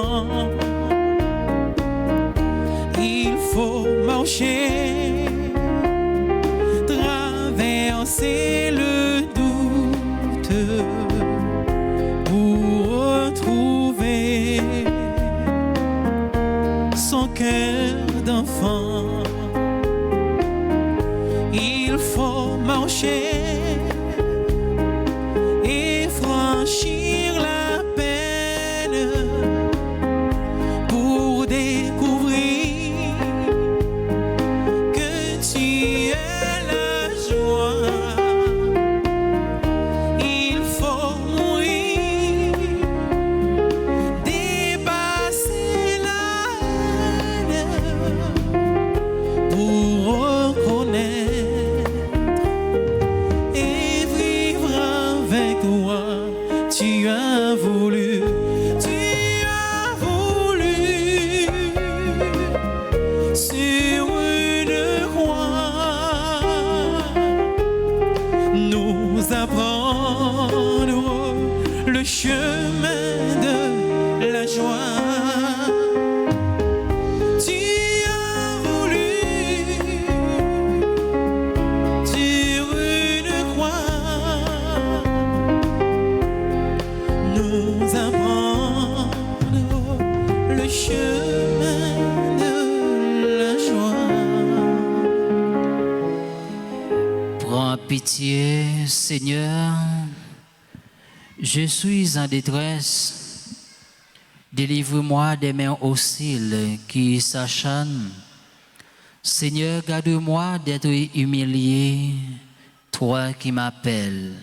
d'enfant. Il faut marcher, traverser le doute pour retrouver son cœur d'enfant. Il faut marcher et franchir la peine pour découvrir que tu es la joie. Il faut mourir, dépasser la haine pour reconnaître et vivre avec toi. Tu as voulu sur une croix nous apprendre le chemin de la joie. Tu as voulu sur une croix nous apprendre le chemin de la joie. Prends pitié, Seigneur, je suis en détresse. Délivre-moi des mains hostiles qui s'acharnent. Seigneur, garde-moi d'être humilié, toi qui m'appelles.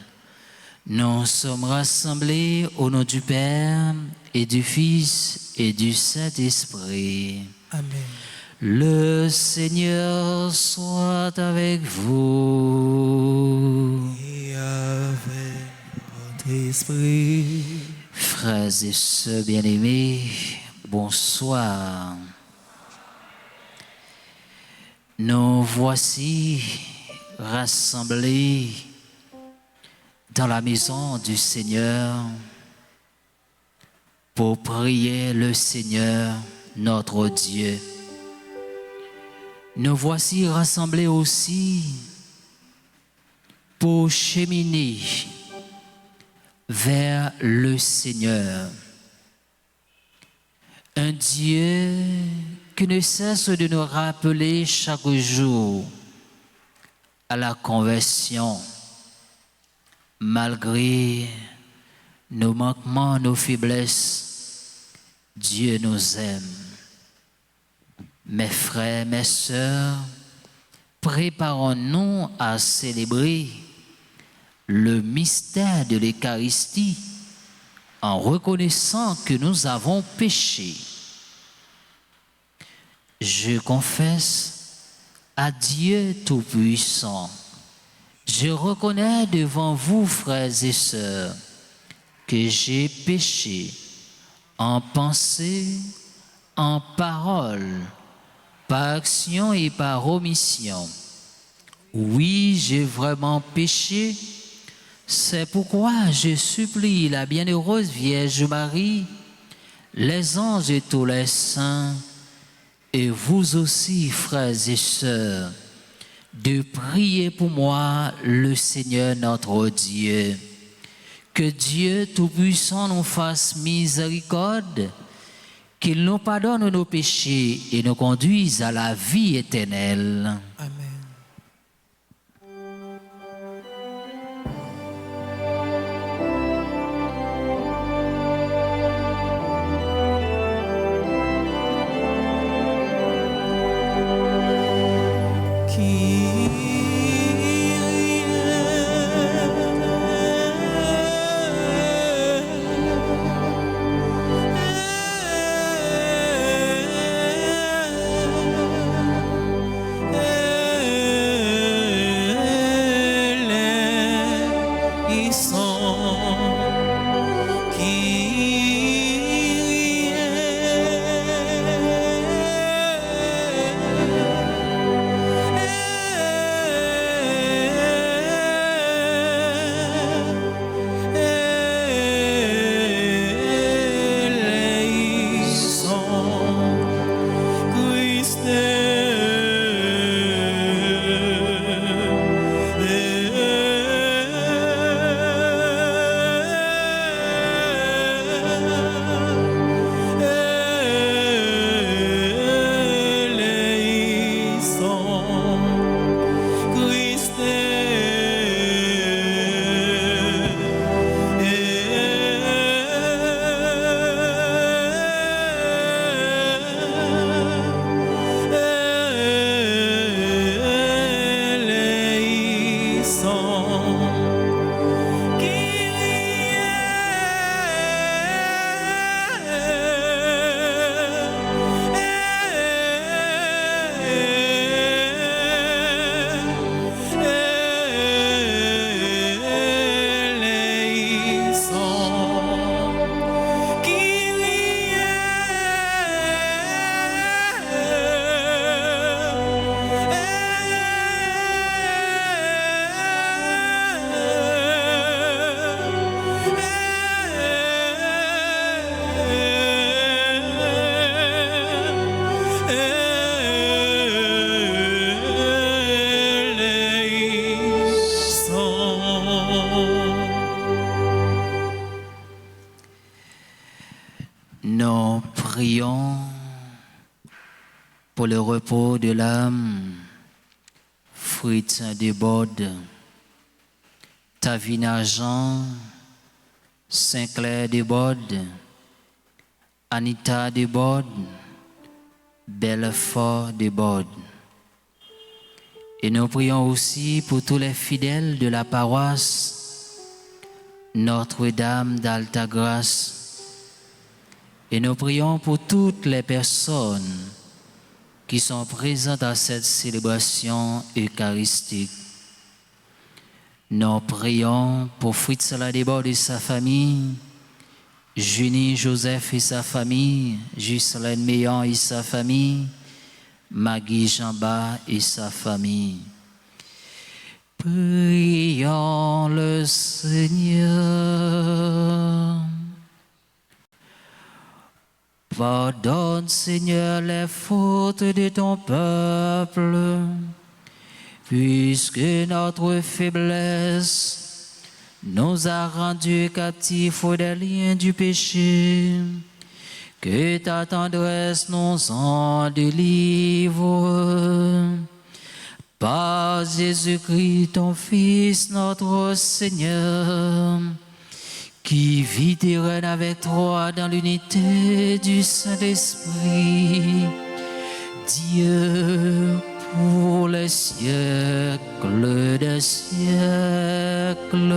Nous sommes rassemblés au nom du Père et du Fils et du Saint-Esprit. Amen. Le Seigneur soit avec vous. Et avec votre esprit. Frères et sœurs bien-aimés, bonsoir. Nous voici rassemblés dans la maison du Seigneur pour prier le Seigneur, notre Dieu. Nous voici rassemblés aussi pour cheminer vers le Seigneur. Un Dieu qui ne cesse de nous rappeler chaque jour à la conversion, malgré nos manquements, nos faiblesses. Dieu nous aime. Mes frères, mes sœurs, préparons-nous à célébrer le mystère de l'Eucharistie en reconnaissant que nous avons péché. Je confesse à Dieu Tout-Puissant, je reconnais devant vous, frères et sœurs, que j'ai péché en pensée, en parole, par action et par omission. Oui, j'ai vraiment péché. C'est pourquoi je supplie la bienheureuse Vierge Marie, les anges et tous les saints, et vous aussi, frères et sœurs, de prier pour moi le Seigneur notre Dieu. Que Dieu Tout-Puissant nous fasse miséricorde, qu'il nous pardonne nos péchés et nous conduise à la vie éternelle. Amen. Prions pour le repos de l'âme. Fritz Desbordes, Tavina Jean, Saint-Clair Desbordes, Anita Desbordes, Belfort Desbordes. Et nous prions aussi pour tous les fidèles de la paroisse Notre-Dame d'Altagrace. Et nous prions pour toutes les personnes qui sont présentes à cette célébration eucharistique. Nous prions pour Fritz Desbordes et sa famille, Junie Joseph et sa famille, Ghislaine Meillan et sa famille, Maggie Jamba et sa famille. Prions le Seigneur. Pardonne, Seigneur, les fautes de ton peuple, puisque notre faiblesse nous a rendus captifs des liens du péché. Que ta tendresse nous en délivre. Par Jésus-Christ, ton Fils, notre Seigneur, qui vit et règne avec toi dans l'unité du Saint-Esprit, Dieu pour les siècles des siècles.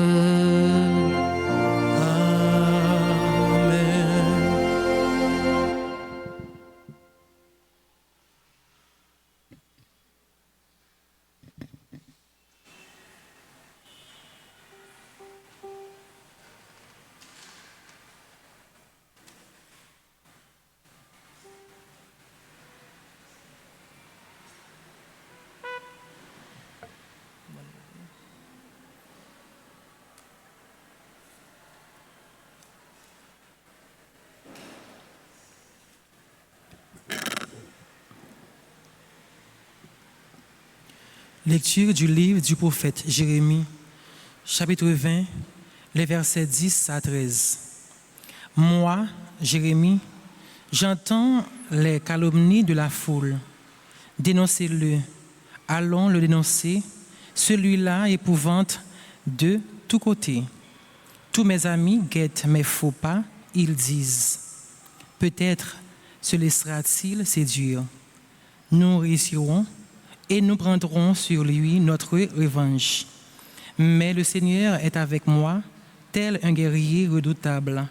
Lecture du livre du prophète Jérémie, chapitre 20, les versets 10 à 13. Moi, Jérémie, j'entends les calomnies de la foule. Dénoncez-le, allons le dénoncer. Celui-là épouvante de tous côtés. Tous mes amis guettent mes faux pas, ils disent, peut-être se laissera-t-il séduire. Nous réussirons et nous prendrons sur lui notre revanche. Mais le Seigneur est avec moi, tel un guerrier redoutable.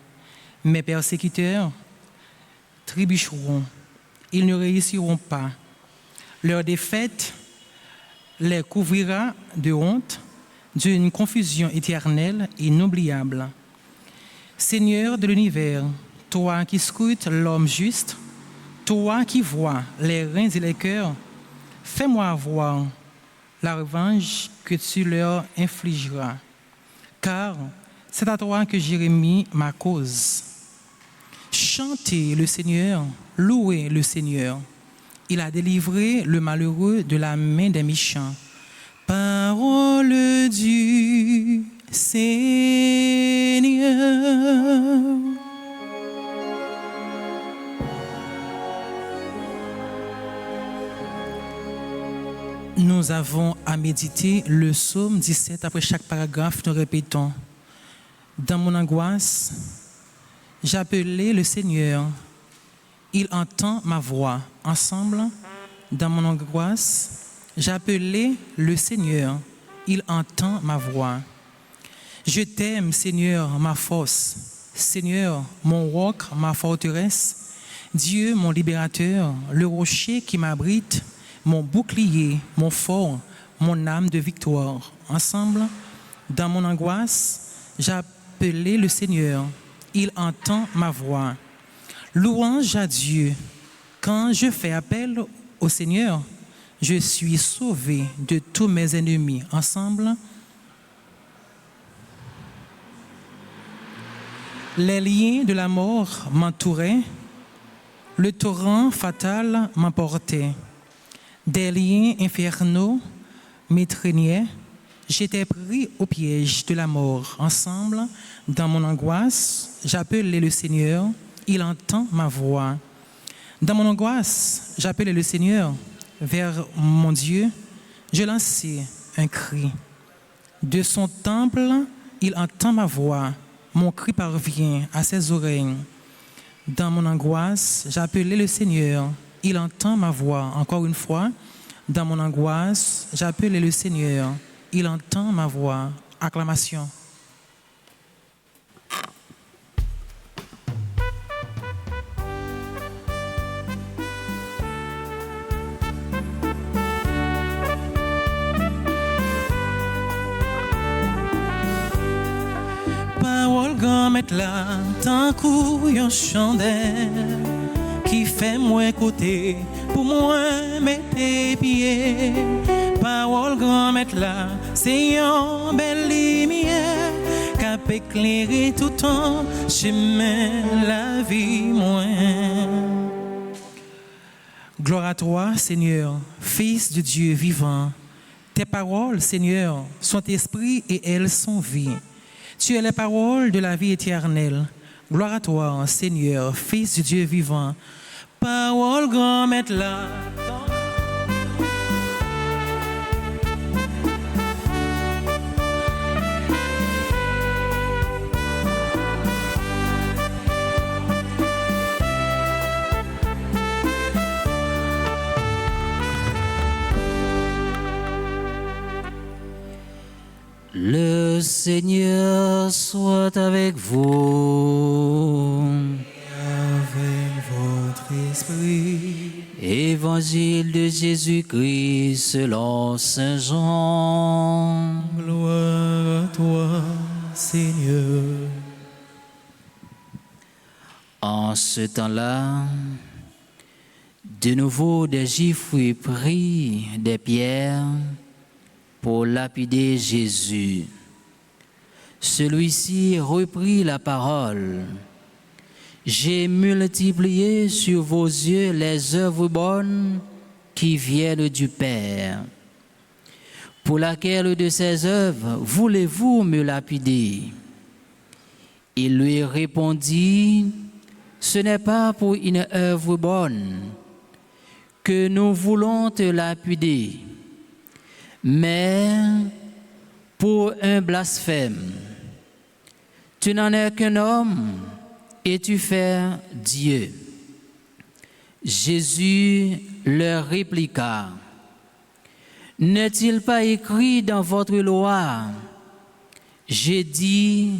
Mes persécuteurs trébucheront, ils ne réussiront pas. Leur défaite les couvrira de honte, d'une confusion éternelle et inoubliable. Seigneur de l'univers, toi qui scrutes l'homme juste, toi qui vois les reins et les cœurs, fais-moi voir la revanche que tu leur infligeras, car c'est à toi que j'ai remis ma cause. Chantez le Seigneur, louez le Seigneur. Il a délivré le malheureux de la main des méchants. Parole du Seigneur. Nous avons à méditer le psaume 17. Après chaque paragraphe, nous répétons. Dans mon angoisse, j'appelais le Seigneur. Il entend ma voix. Ensemble, dans mon angoisse, j'appelais le Seigneur. Il entend ma voix. Je t'aime, Seigneur, ma force. Seigneur, mon roc, ma forteresse. Dieu, mon libérateur, le rocher qui m'abrite, mon bouclier, mon fort, mon âme de victoire. Ensemble, dans mon angoisse, j'appelais le Seigneur. Il entend ma voix. Louange à Dieu. Quand je fais appel au Seigneur, je suis sauvé de tous mes ennemis. Ensemble, les liens de la mort m'entouraient, le torrent fatal m'emportait. Des liens infernaux m'étreignaient, j'étais pris au piège de la mort. Ensemble, dans mon angoisse, j'appelais le Seigneur, il entend ma voix. Dans mon angoisse, j'appelais le Seigneur vers mon Dieu. Je lançais un cri. De son temple, il entend ma voix. Mon cri parvient à ses oreilles. Dans mon angoisse, j'appelais le Seigneur. Il entend ma voix. Encore une fois, dans mon angoisse, j'appelais le Seigneur. Il entend ma voix. Acclamation. Parole grand mettre là, tant couillon chandelle, qui fait moi côté, pour moi mettre pieds. Parole grand mettre là, c'est une belle lumière, qui peut éclairer tout temps, chemin la vie moi. Gloire à toi, Seigneur, Fils de Dieu vivant. Tes paroles, Seigneur, sont esprit et elles sont vie. Tu es les paroles de la vie éternelle. Gloire à toi, Seigneur, Fils du Dieu vivant. Parole grand maître là. Le Seigneur soit avec vous. Avec votre esprit. Évangile de Jésus-Christ selon Saint Jean. Gloire à toi, Seigneur. En ce temps-là, de nouveau des Juifs prirent des pierres pour lapider Jésus. Celui-ci reprit la parole. J'ai multiplié sur vos yeux les œuvres bonnes qui viennent du Père. Pour laquelle de ces œuvres voulez-vous me lapider? Il lui répondit, ce n'est pas pour une œuvre bonne que nous voulons te lapider, mais pour un blasphème. Tu n'en es qu'un homme et tu fais Dieu. Jésus leur répliqua, n'est-il pas écrit dans votre loi, j'ai dit,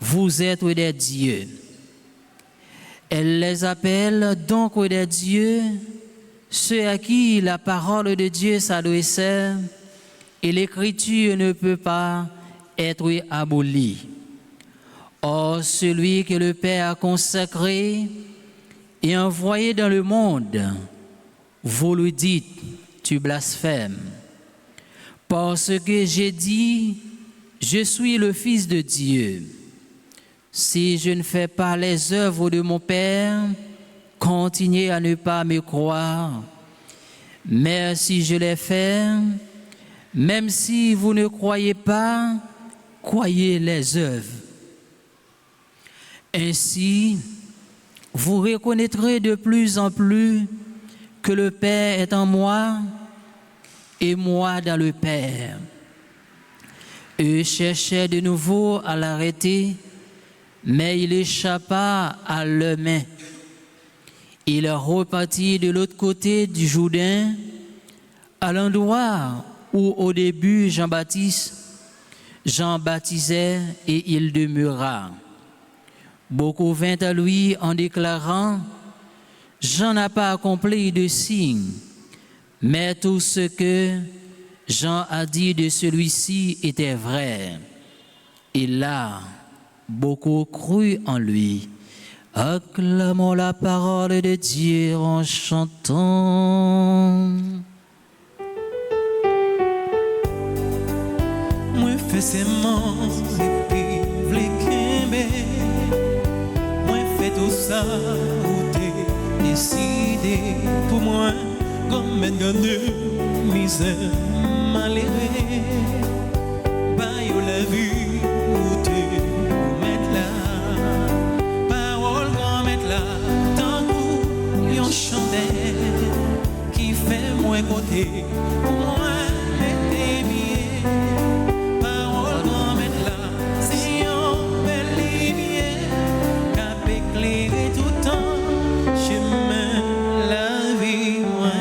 vous êtes des dieux. Elle les appelle donc des dieux, ceux à qui la parole de Dieu s'adressait, et l'écriture ne peut pas être abolie. Or, celui que le Père a consacré et envoyé dans le monde, vous lui dites, tu blasphèmes. Parce que j'ai dit, je suis le Fils de Dieu. Si je ne fais pas les œuvres de mon Père, continuez à ne pas me croire. Mais si je les fais, même si vous ne croyez pas, croyez les œuvres. Ainsi, vous reconnaîtrez de plus en plus que le Père est en moi et moi dans le Père. Eux cherchaient de nouveau à l'arrêter, mais il échappa à leurs mains. Il repartit de l'autre côté du Jourdain, à l'endroit où au début Jean baptisait et il demeura. Beaucoup vinrent à lui en déclarant, Jean n'a pas accompli de signe, mais tout ce que Jean a dit de celui-ci était vrai. Et là, beaucoup crurent en lui. Acclamons la parole de Dieu en chantant. Moi fais sément et puis v'les kembe. Moi fais tout ça où t'es décidé pour moi comme un gagné misère malheureux. Bah yo la vie où t'es mettre là. Parole grand mettre là tant qu'on chandelle qui fait moins côté, moi mettez bien, parole grand mettre là, c'est une belle lumière, qui éclairer tout le temps, chemin la vie moi.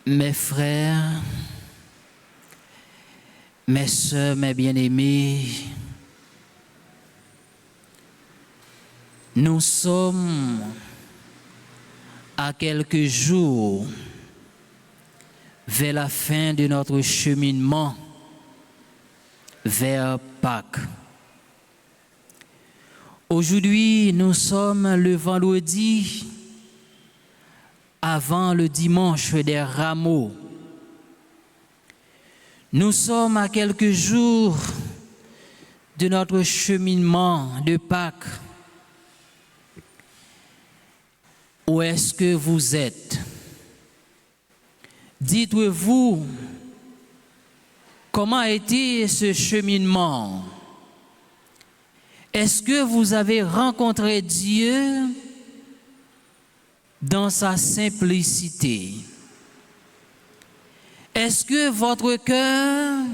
Mes frères, mes sœurs, mes bien-aimés, nous sommes à quelques jours vers la fin de notre cheminement vers Pâques. Aujourd'hui, nous sommes le vendredi avant le dimanche des Rameaux. Nous sommes à quelques jours de notre cheminement de Pâques. Où est-ce que vous êtes? Dites-vous, comment a été ce cheminement? Est-ce que vous avez rencontré Dieu dans sa simplicité? Est-ce que votre cœur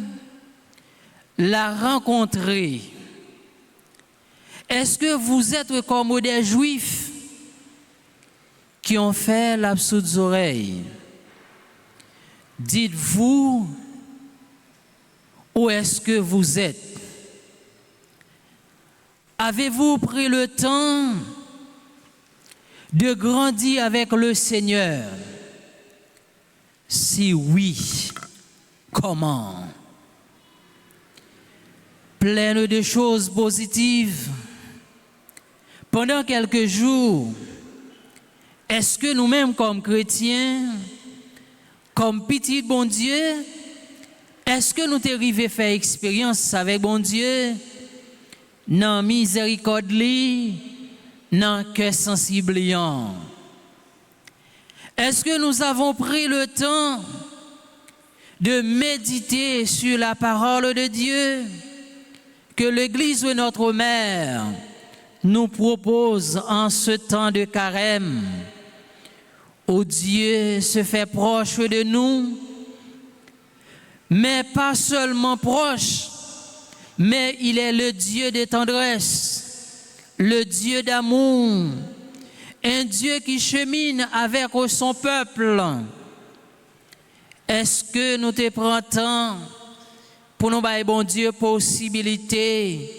l'a rencontré? Est-ce que vous êtes comme des Juifs qui ont fait la sourde oreille? Dites-vous, où est-ce que vous êtes? Avez-vous pris le temps de grandir avec le Seigneur? Si oui, comment? Plein de choses positives. Pendant quelques jours, est-ce que nous-mêmes, comme chrétiens, comme petits bon Dieu, est-ce que nous t'es arrivé à faire expérience avec bon Dieu, dans miséricorde, dans cœur sensible? Est-ce que nous avons pris le temps de méditer sur la parole de Dieu que l'Église de notre Mère nous propose en ce temps de carême, où Dieu se fait proche de nous, mais pas seulement proche, mais il est le Dieu de tendresse, le Dieu d'amour, un Dieu qui chemine avec son peuple. Est-ce que nous te prenons temps pour nous donner, bon Dieu, possibilité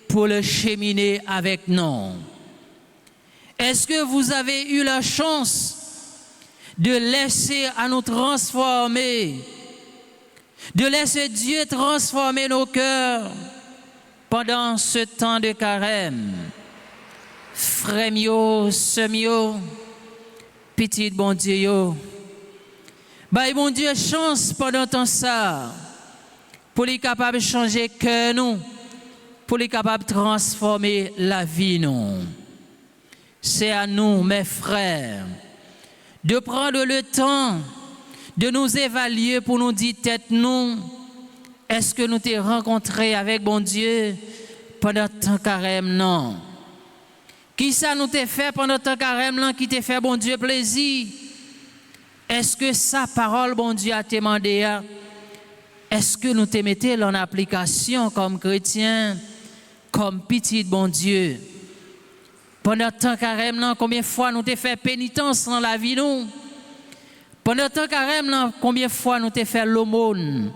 pour le cheminer avec nous? Est-ce que vous avez eu la chance de laisser à nous transformer, de laisser Dieu transformer nos cœurs pendant ce temps de carême? Frère mio, sœur mio, petit bon Dieu yo, bah bon Dieu chance pendant temps ça, pour les capables de changer cœur nous, pour les capables de transformer la vie nous. C'est à nous, mes frères, de prendre le temps de nous évaluer pour nous dire tête nous, est-ce que nous t'es rencontré avec bon Dieu pendant temps carême? Non. Qui ça nous t'a fait pendant temps carême là, qui t'a fait bon Dieu plaisir? Est-ce que sa parole bon Dieu a demandé? Est-ce que nous te mettons en application comme chrétiens, comme petit bon Dieu? Pendant temps carême là, combien de fois nous t'a fait pénitence dans la vie nous? Pendant temps carême là, combien de fois nous t'a fait l'aumône?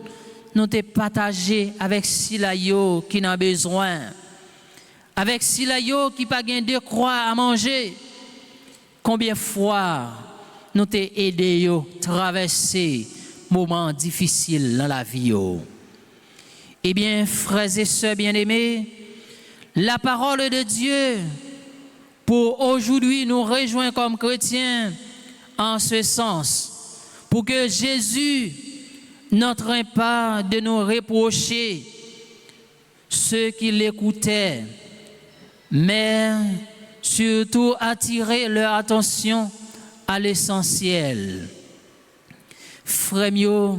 Nous t'a partagé avec Silayo qui n'a besoin, avec Silayo qui pas gain de croix à manger. Combien de fois nous t'a aidé yo traverser moments difficiles dans la vie yo? Eh bien, frères et sœurs bien-aimés, la parole de Dieu pour aujourd'hui nous rejoint comme chrétiens en ce sens, pour que Jésus n'entraîne pas de nous reprocher ceux qui l'écoutaient, mais surtout attirer leur attention à l'essentiel. Frère mio,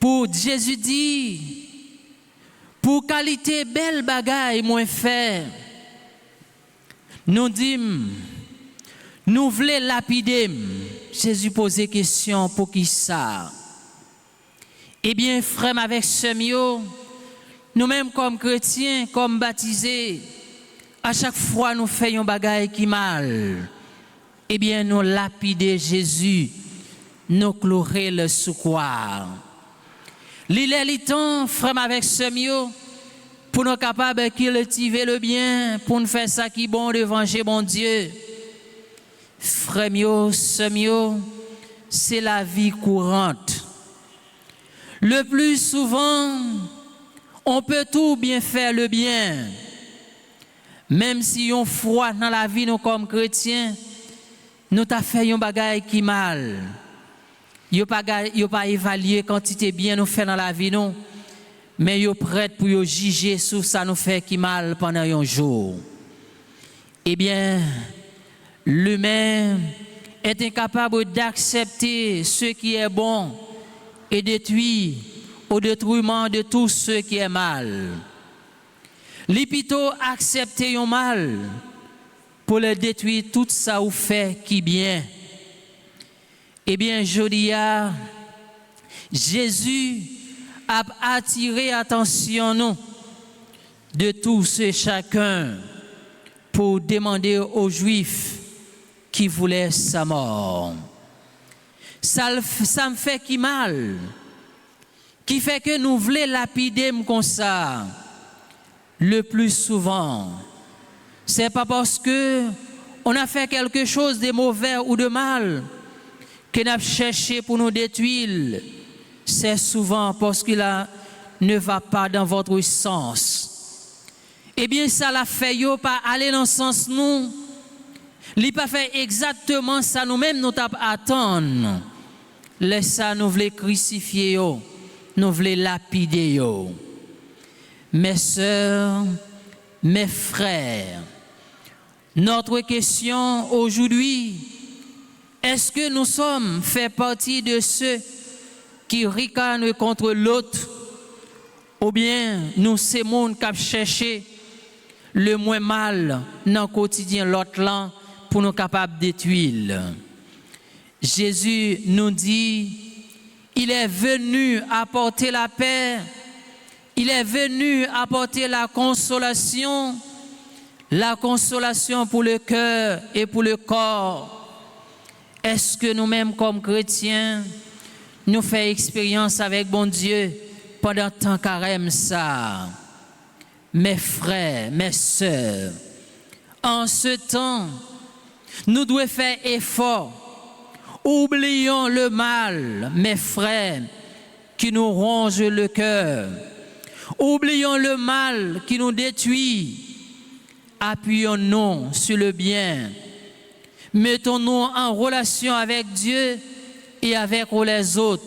pour Jésus dit, pour qualité belle bagaille moins fait, nous disons, nous voulons lapider. Jésus posait question pour qui ça? Eh bien, frère, avec ce mieux, nous-mêmes comme chrétiens, comme baptisés, à chaque fois nous faisons bagaille qui mal. Eh bien, nous lapider Jésus, nous clouer le soukoir. L'île est temps, frère, avec ce mieux, pour nous capables de cultiver le bien, pour nous faire ça qui est bon devant bon Dieu. Frère mieux, ce mieux, c'est la vie courante. Le plus souvent, on peut tout bien faire le bien. Même si on froid dans la vie, nous comme chrétiens, nous t'a fait un bagage qui mal. Yo pas évaluer quantité bien nous fait dans la vie nous, mais yo prêt pour yo juger sur ça nous fait qui mal pendant un jour. Eh bien, l'humain est incapable d'accepter ce qui est bon et détruire au détriment de tout ce qui est mal. Li plutôt accepter un mal pour le détruire tout ça ou fait qui bien. Eh bien, je dis, Jésus a attiré l'attention nous de tous et chacun pour demander aux Juifs qui voulaient sa mort. Ça me fait qui mal, qui fait que nous voulons lapider comme ça. Le plus souvent, c'est pas parce que on a fait quelque chose de mauvais ou de mal que nous avons cherché pour nous détruire. C'est souvent parce qu'il ne va pas dans votre sens. Eh bien, ça l'a fait yo pas aller dans le sens nous. Il pas fait exactement ça nous-mêmes nous attendre. Laisse ça nous voulons crucifier yo, nous voulons lapider yo. Mes sœurs, mes frères, notre question aujourd'hui, est-ce que nous sommes fait partie de ceux qui ricanent contre l'autre, ou bien nous c'est monde qui a cherché le moins mal dans le quotidien l'autre là pour nous capables de détruire? Jésus nous dit, il est venu apporter la paix. Il est venu apporter la consolation pour le cœur et pour le corps. Est-ce que nous-mêmes, comme chrétiens, nous faisons expérience avec bon Dieu pendant tant carême ça? Mes frères, mes sœurs, en ce temps, nous devons faire effort. Oublions le mal, mes frères, qui nous ronge le cœur. Oublions le mal qui nous détruit. Appuyons-nous sur le bien. Mettons-nous en relation avec Dieu et avec les autres.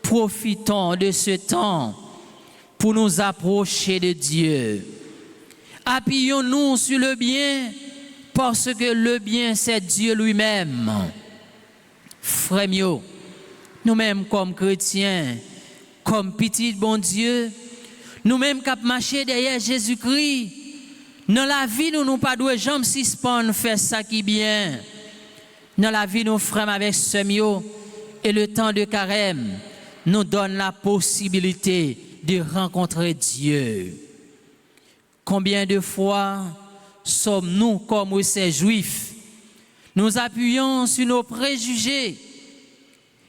Profitons de ce temps pour nous approcher de Dieu. Appuyons-nous sur le bien parce que le bien c'est Dieu lui-même. Frères mieux, nous-mêmes comme chrétiens, comme petit bon Dieu, nous-mêmes qui marchons derrière Jésus-Christ, dans la vie, nous ne pas doué jamais suspendre faire ça qui bien. Dans la vie, nous frères avec ce mieux et le temps de carême nous donne la possibilité de rencontrer Dieu. Combien de fois sommes-nous comme ces Juifs? Nous appuyons sur nos préjugés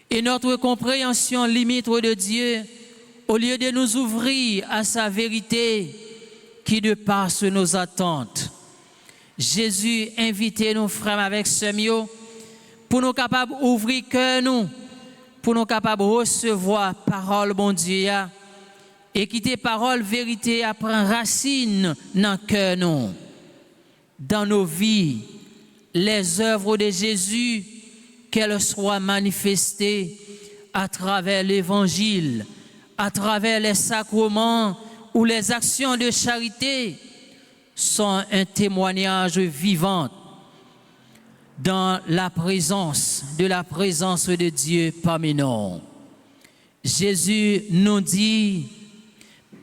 et notre compréhension limite de Dieu au lieu de nous ouvrir à sa vérité qui dépasse nos attentes. Jésus invitait nos frères avec ce mieux pour nous capables d'ouvrir cœur nous, pour nous capables de recevoir parole bon Dieu et quitter parole vérité à prendre racine dans le cœur nous. Dans nos vies, les œuvres de Jésus, qu'elles soient manifestées à travers l'évangile, à travers les sacrements ou les actions de charité, sont un témoignage vivant dans la présence de Dieu parmi nous. Jésus nous dit,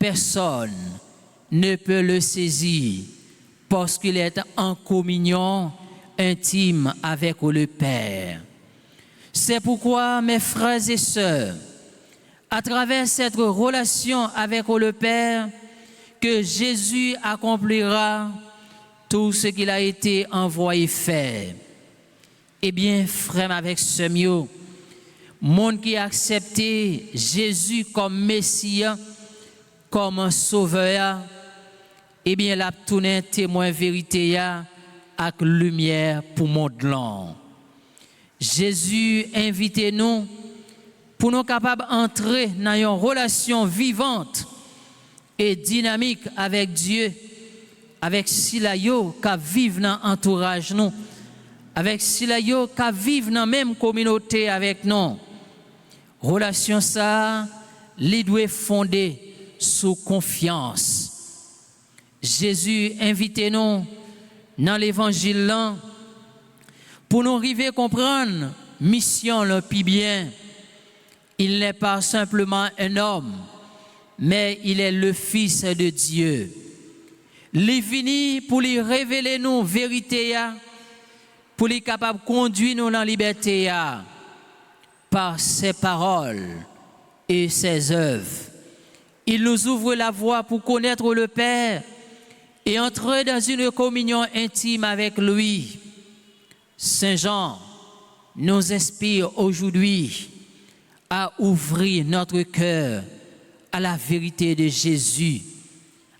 personne ne peut le saisir parce qu'il est en communion intime avec le Père. C'est pourquoi, mes frères et sœurs, à travers cette relation avec le Père, que Jésus accomplira tout ce qu'il a été envoyé faire. Eh bien, frère avec ce mieux, monde qui a accepté Jésus comme Messie, comme un sauveur, eh bien, l'a tourné témoin vérité avec lumière pour monde long. Jésus invite nous pour nous capables d'entrer dans une relation vivante et dynamique avec Dieu, avec Silayo qui vivent dans l'entourage nous, avec Silayo qui vivent dans la même communauté avec nous. Relation ça, les doit fonder sous confiance. Jésus invite nous dans l'évangile là pour nous arriver à comprendre mission le plus bien. Il n'est pas simplement un homme, mais il est le Fils de Dieu. Il est venu pour lui révéler nos vérités, pour lui capable de conduire nous dans la liberté par ses paroles et ses œuvres. Il nous ouvre la voie pour connaître le Père et entrer dans une communion intime avec lui. Saint Jean nous inspire aujourd'hui à ouvrir notre cœur à la vérité de Jésus,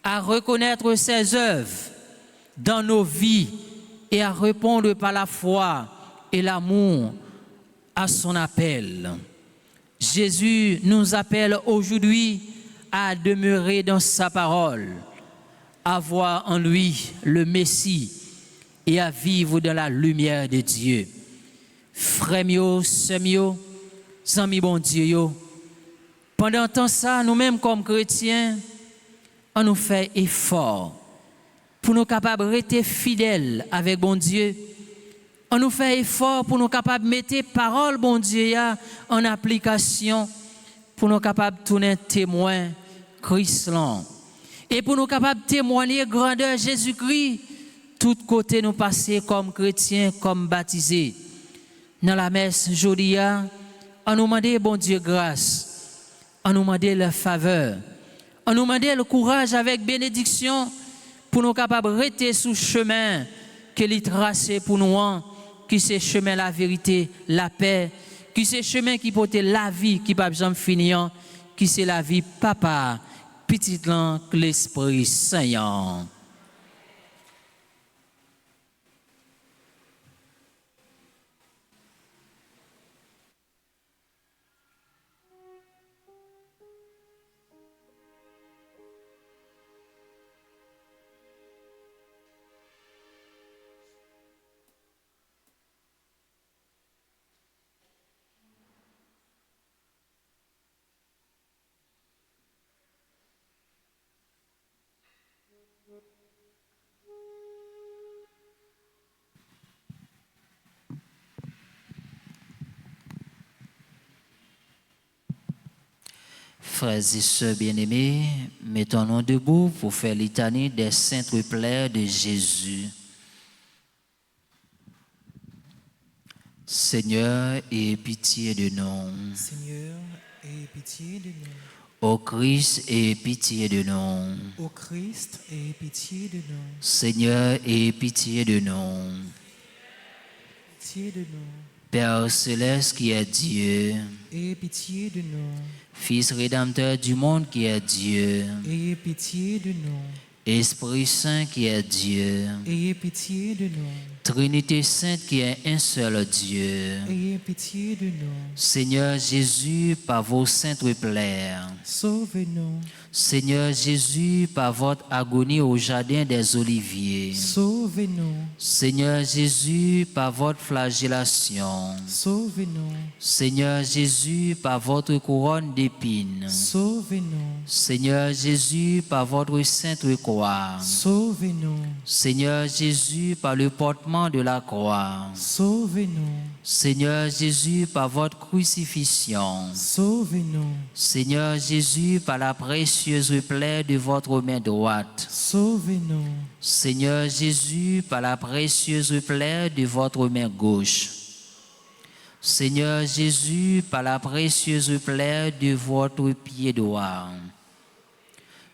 à reconnaître ses œuvres dans nos vies et à répondre par la foi et l'amour à son appel. Jésus nous appelle aujourd'hui à demeurer dans sa parole, à voir en lui le Messie et à vivre dans la lumière de Dieu. Frères mieux, sœurs mieux, amis bon Dieu, pendant temps ça, nous-mêmes comme chrétiens, on nous fait effort pour nous capables de rester fidèles avec bon Dieu. On nous fait effort pour nous capables de mettre parole bon Dieu en application, pour nous capables de tourner témoin Christ et pour nous capables de témoigner grandeur Jésus-Christ, tout côté nous passer comme chrétiens, comme baptisés. Dans la messe aujourd'hui, on nous demande bon Dieu grâce, on nous demande la faveur, on nous demande le courage avec bénédiction pour nous capables de rester sous le chemin que l'il tracé pour nous, qui c'est chemin la vérité, la paix, qui c'est chemin qui porte la vie qui pas jamais finir, qui c'est la vie papa, petit lan que l'Esprit Saint. Frères et sœurs bien-aimés, mettons-nous debout pour faire litanie des saints triplères de Jésus. Seigneur, aie pitié de nous. Seigneur, aie pitié de nous. Ô Christ, aie pitié de nous. Ô Christ, aie pitié de nous. Seigneur, aie pitié de nous. Pitié de nous. Père céleste qui est Dieu, Aie pitié de nous. Fils rédempteur du monde qui est Dieu, Ayez pitié de nous. Esprit Saint qui est Dieu, Ayez pitié de nous. Trinité Sainte qui est un seul Dieu. Ayez pitié de nous. Seigneur Jésus, par vos saintes prières. Sauvez-nous. Seigneur Jésus, par votre agonie au jardin des Oliviers. Sauvez-nous. Sauvez-nous. Seigneur Jésus, par votre flagellation. Sauvez-nous. Seigneur Jésus, par votre couronne d'épines. Sauvez-nous. Seigneur Jésus, par votre sainte croix. Sauvez-nous. Seigneur Jésus, par le portement de la croix. Sauvez-nous. Seigneur Jésus, par votre crucifixion. Sauvez-nous. Seigneur Jésus, par la précieuse plaie de votre main droite. Sauvez-nous. Seigneur Jésus, par la précieuse plaie de votre main gauche. Seigneur Jésus, par la précieuse plaie de votre pied droit.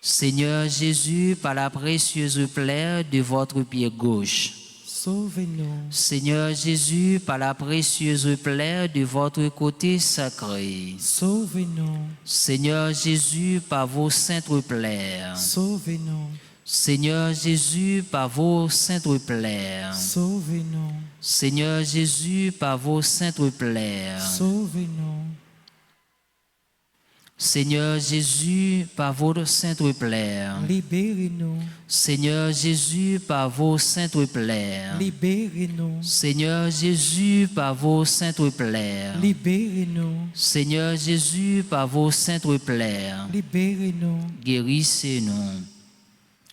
Seigneur Jésus, par la précieuse plaie de votre pied gauche. Sauvez-nous. Seigneur Jésus, par la précieuse plaie de votre côté sacré. Sauvez-nous. Seigneur Jésus, par vos saintes plaies. Sauvez-nous. Seigneur Jésus, par vos saintes plaies. Sauvez-nous. Seigneur Jésus, par vos saintes plaies. Sauvez-nous. Seigneur Jésus, par vos saintes plaies. Libérez-nous. Seigneur Jésus, par vos saintes plaies. Libérez-nous. Seigneur Jésus, par vos saintes plaies. Libérez-nous. Seigneur Jésus, par vos saintes plaies. Libérez-nous. Guérissez-nous.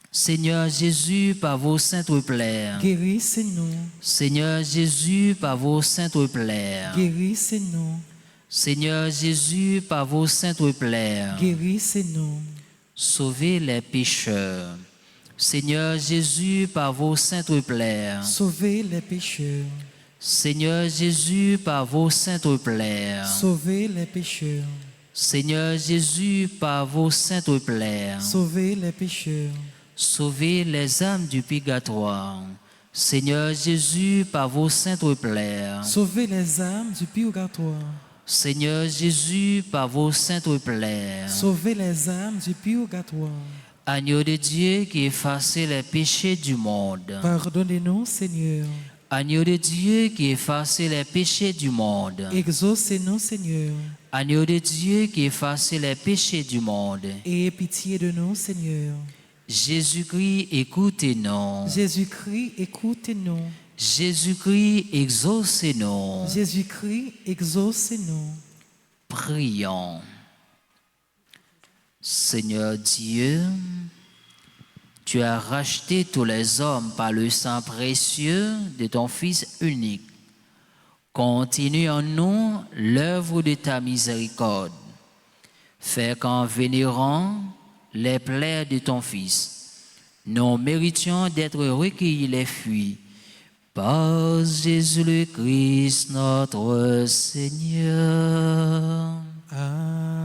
Seigneur Jésus, par vos saintes plaies. Guérissez-nous. Seigneur Jésus, par vos saintes plaies. Guérissez-nous. Seigneur Jésus, par vos saintes plaies. Guérissez-nous. Sauvez les pécheurs. Seigneur Jésus, par vos saintes plaies. Sauvez les pécheurs. Seigneur Jésus, par vos saintes plaies. Sauvez les pécheurs. Seigneur Jésus, par vos saintes plaies. Sauvez les pécheurs. Sauvez les âmes du purgatoire. Seigneur Jésus, par vos saintes plaies. Sauvez les âmes du purgatoire. Seigneur Jésus, par vos saintes plaies. Sauvez les âmes du purgatoire. Agneau de Dieu qui effacez les péchés du monde. Pardonnez-nous, Seigneur. Agneau de Dieu qui effacez les péchés du monde. Exaucez-nous, Seigneur. Agneau de Dieu qui effacez les péchés du monde. Ayez pitié de nous, Seigneur. Jésus-Christ, écoutez-nous. Jésus-Christ, écoutez-nous. Jésus-Christ, exaucez-nous. Jésus-Christ, exaucez-nous. Prions. Seigneur Dieu, tu as racheté tous les hommes par le sang précieux de ton Fils unique. Continue en nous l'œuvre de ta miséricorde. Fais qu'en vénérant les plaies de ton Fils, nous méritions d'être recueillis les fruits. Par Jésus le Christ, notre Seigneur. Amen.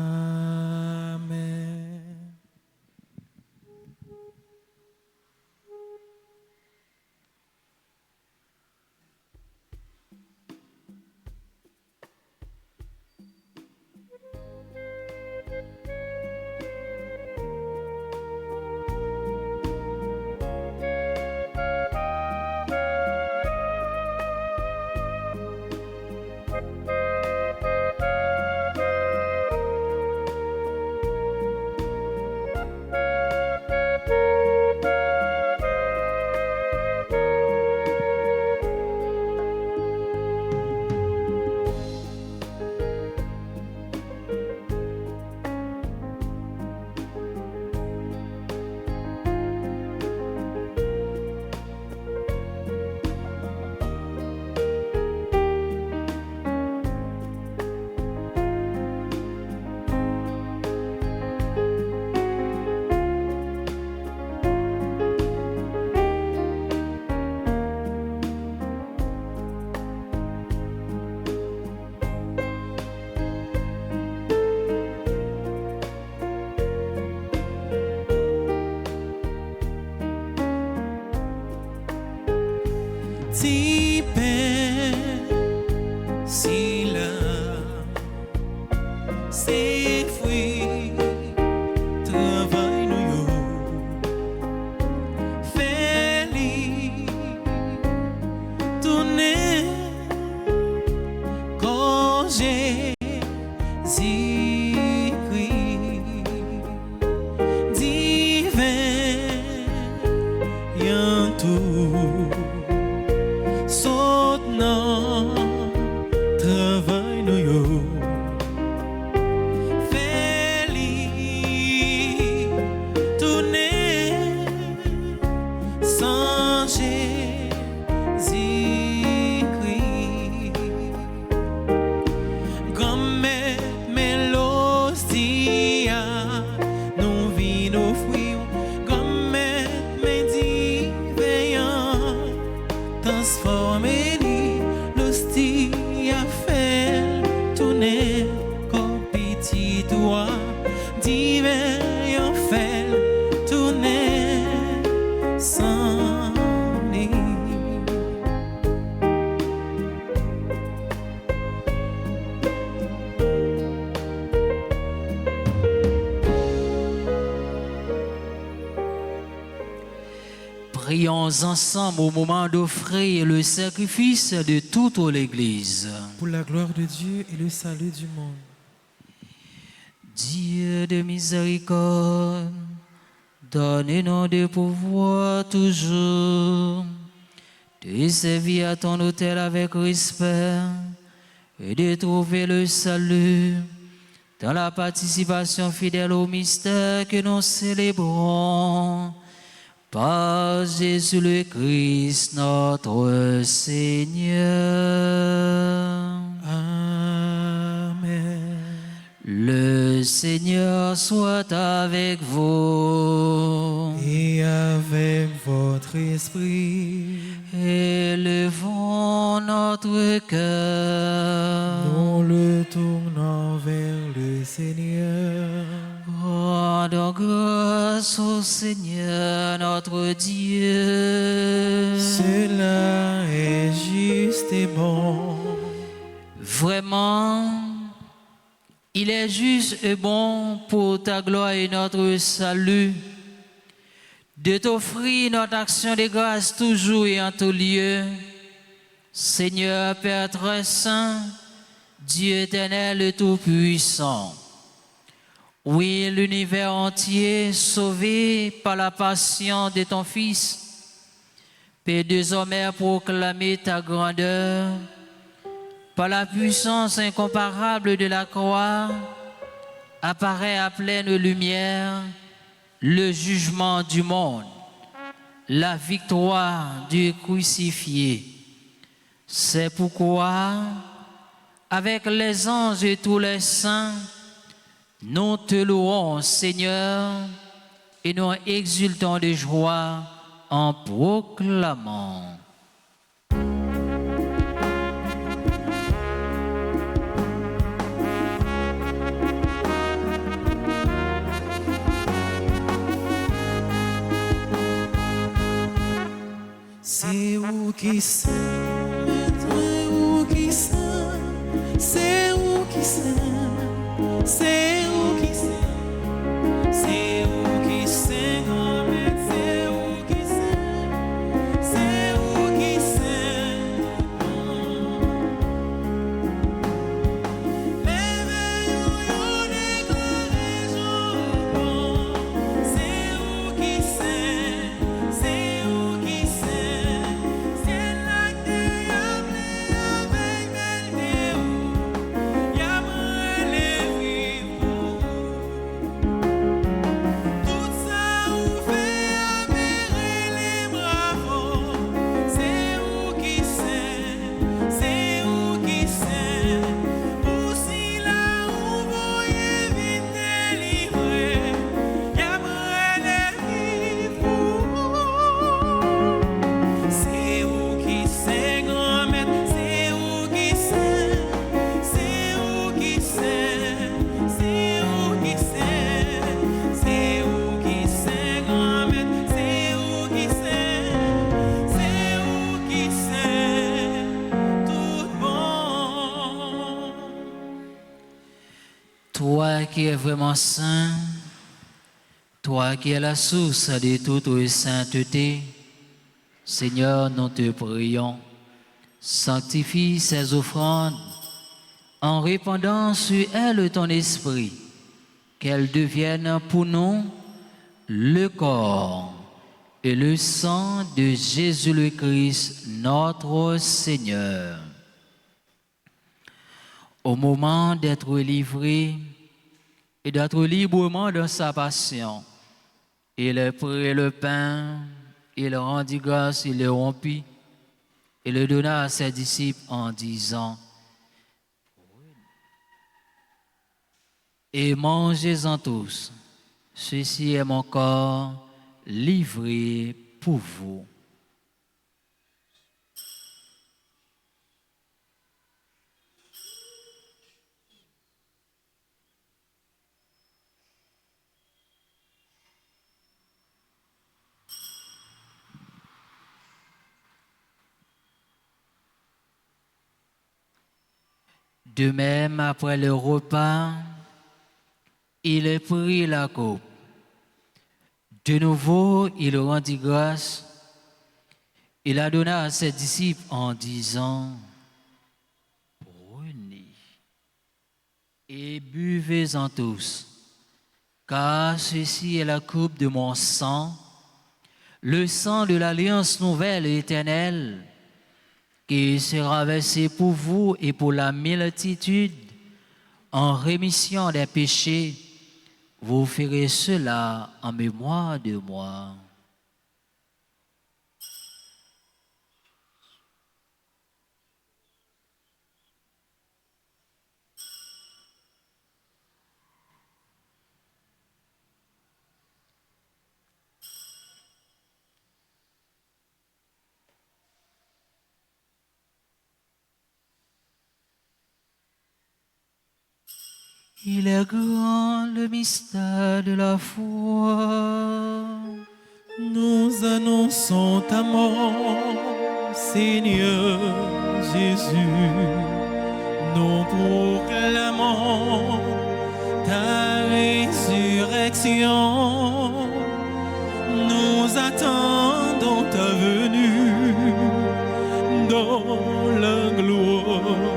Si paix, si là, c'est fruit, travail nous fais-li, tourner, quand j'ai divin, yon tout. Saute non, travail nous yo. Fais-li, tourner, sans Jésus-Christ. Comme mélodie, nous vit nos fruits. Comme mélodie veillant, transformer l'hostie a fait tourner comme petit doigt divin a fait tourner sans lit. Prions ensemble au moment d'offrir le sacrifice de toute l'Église. Pour la gloire de Dieu et le salut du monde. Dieu de miséricorde, donne-nous de pouvoir toujours de servir à ton autel avec respect et de trouver le salut dans la participation fidèle au mystère que nous célébrons. Par Jésus le Christ, notre Seigneur. Amen. Le Seigneur soit avec vous. Et avec votre esprit, Élevons notre cœur. nous le tournons vers le Seigneur. Rendons grâce au Seigneur notre Dieu. Cela est juste et bon. Vraiment, il est juste et bon pour ta gloire et notre salut de t'offrir notre action de grâce toujours et en tout lieu. Seigneur Père très saint, Dieu éternel et tout-puissant. Oui, l'univers entier, sauvé par la passion de ton Fils, peut désormais proclamer ta grandeur par la puissance incomparable de la croix, apparaît à pleine lumière le jugement du monde, la victoire du crucifié. C'est pourquoi, avec les anges et tous les saints, nous te louons, Seigneur, et nous exultons de joie en proclamant. C'est où qui sent, c'est où qui sent, c'est où qui sent, c'est où qui sent, c'est où qui sent, grand-mère, c'est où qui sent, c'est où qui sent. L'éveillons des grands régions, c'est où qui sent, c'est où qui sent, c'est là que y'a avec belle y'a les vivre. Tout ça ou fait amérer les bravos, c'est où qui sent, c'est où qui sent. Pour si là où voyez vite délivrer, y'a les vivre. C'est où qui sent, grand-mère, c'est où qui sent, c'est où qui sent, c'est où qui sent, c'est où qui sent, grand-mère, c'est où qui sent, c'est où qui sent, tout bon. Toi qui es vraiment saint, toi qui es la source de toute sainteté, Seigneur, nous te prions, sanctifie ces offrandes en répandant sur elles ton esprit, qu'elles deviennent pour nous le corps et le sang de Jésus le Christ, notre Seigneur. Au moment d'être livré et d'être librement dans sa passion, il prit le pain, il rendit grâce, il le rompit et le donna à ses disciples en disant: et mangez-en tous, ceci est mon corps livré pour vous. De même, après le repas, il prit la coupe. De nouveau, il rendit grâce. Il la donna à ses disciples en disant: prenez et buvez-en tous, car ceci est la coupe de mon sang, le sang de l'alliance nouvelle et éternelle, qui sera versé pour vous et pour la multitude en rémission des péchés. Vous ferez cela en mémoire de moi. Il est grand le mystère de la foi. Nous annonçons ta mort, Seigneur Jésus. Nous proclamons ta résurrection. Nous attendons ta venue dans la gloire.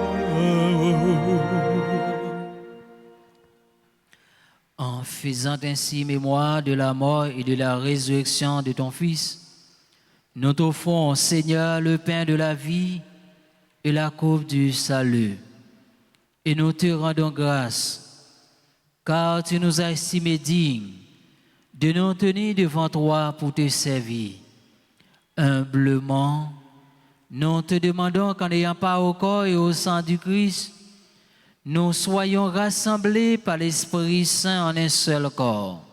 En faisant ainsi mémoire de la mort et de la résurrection de ton Fils, nous t'offrons, Seigneur, le pain de la vie et la coupe du salut. Et nous te rendons grâce, car tu nous as estimés dignes de nous tenir devant toi pour te servir. Humblement, nous te demandons qu'en ayant part au corps et au sang du Christ, nous soyons rassemblés par l'Esprit Saint en un seul corps.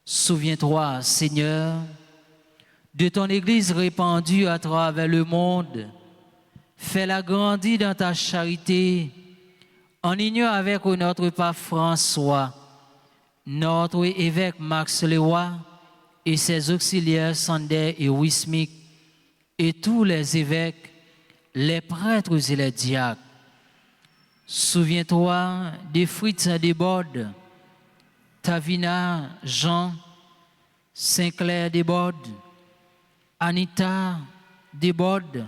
Souviens-toi, Seigneur, de ton Église répandue à travers le monde. Fais-la grandir dans ta charité, en union avec notre pape François, notre évêque Max Leroy et ses auxiliaires Sander et Wismik, et tous les évêques, les prêtres et les diacres. Souviens-toi des Fritz Desbordes, Tavina Jean, Saint-Clair Desbordes, Anita Desbordes,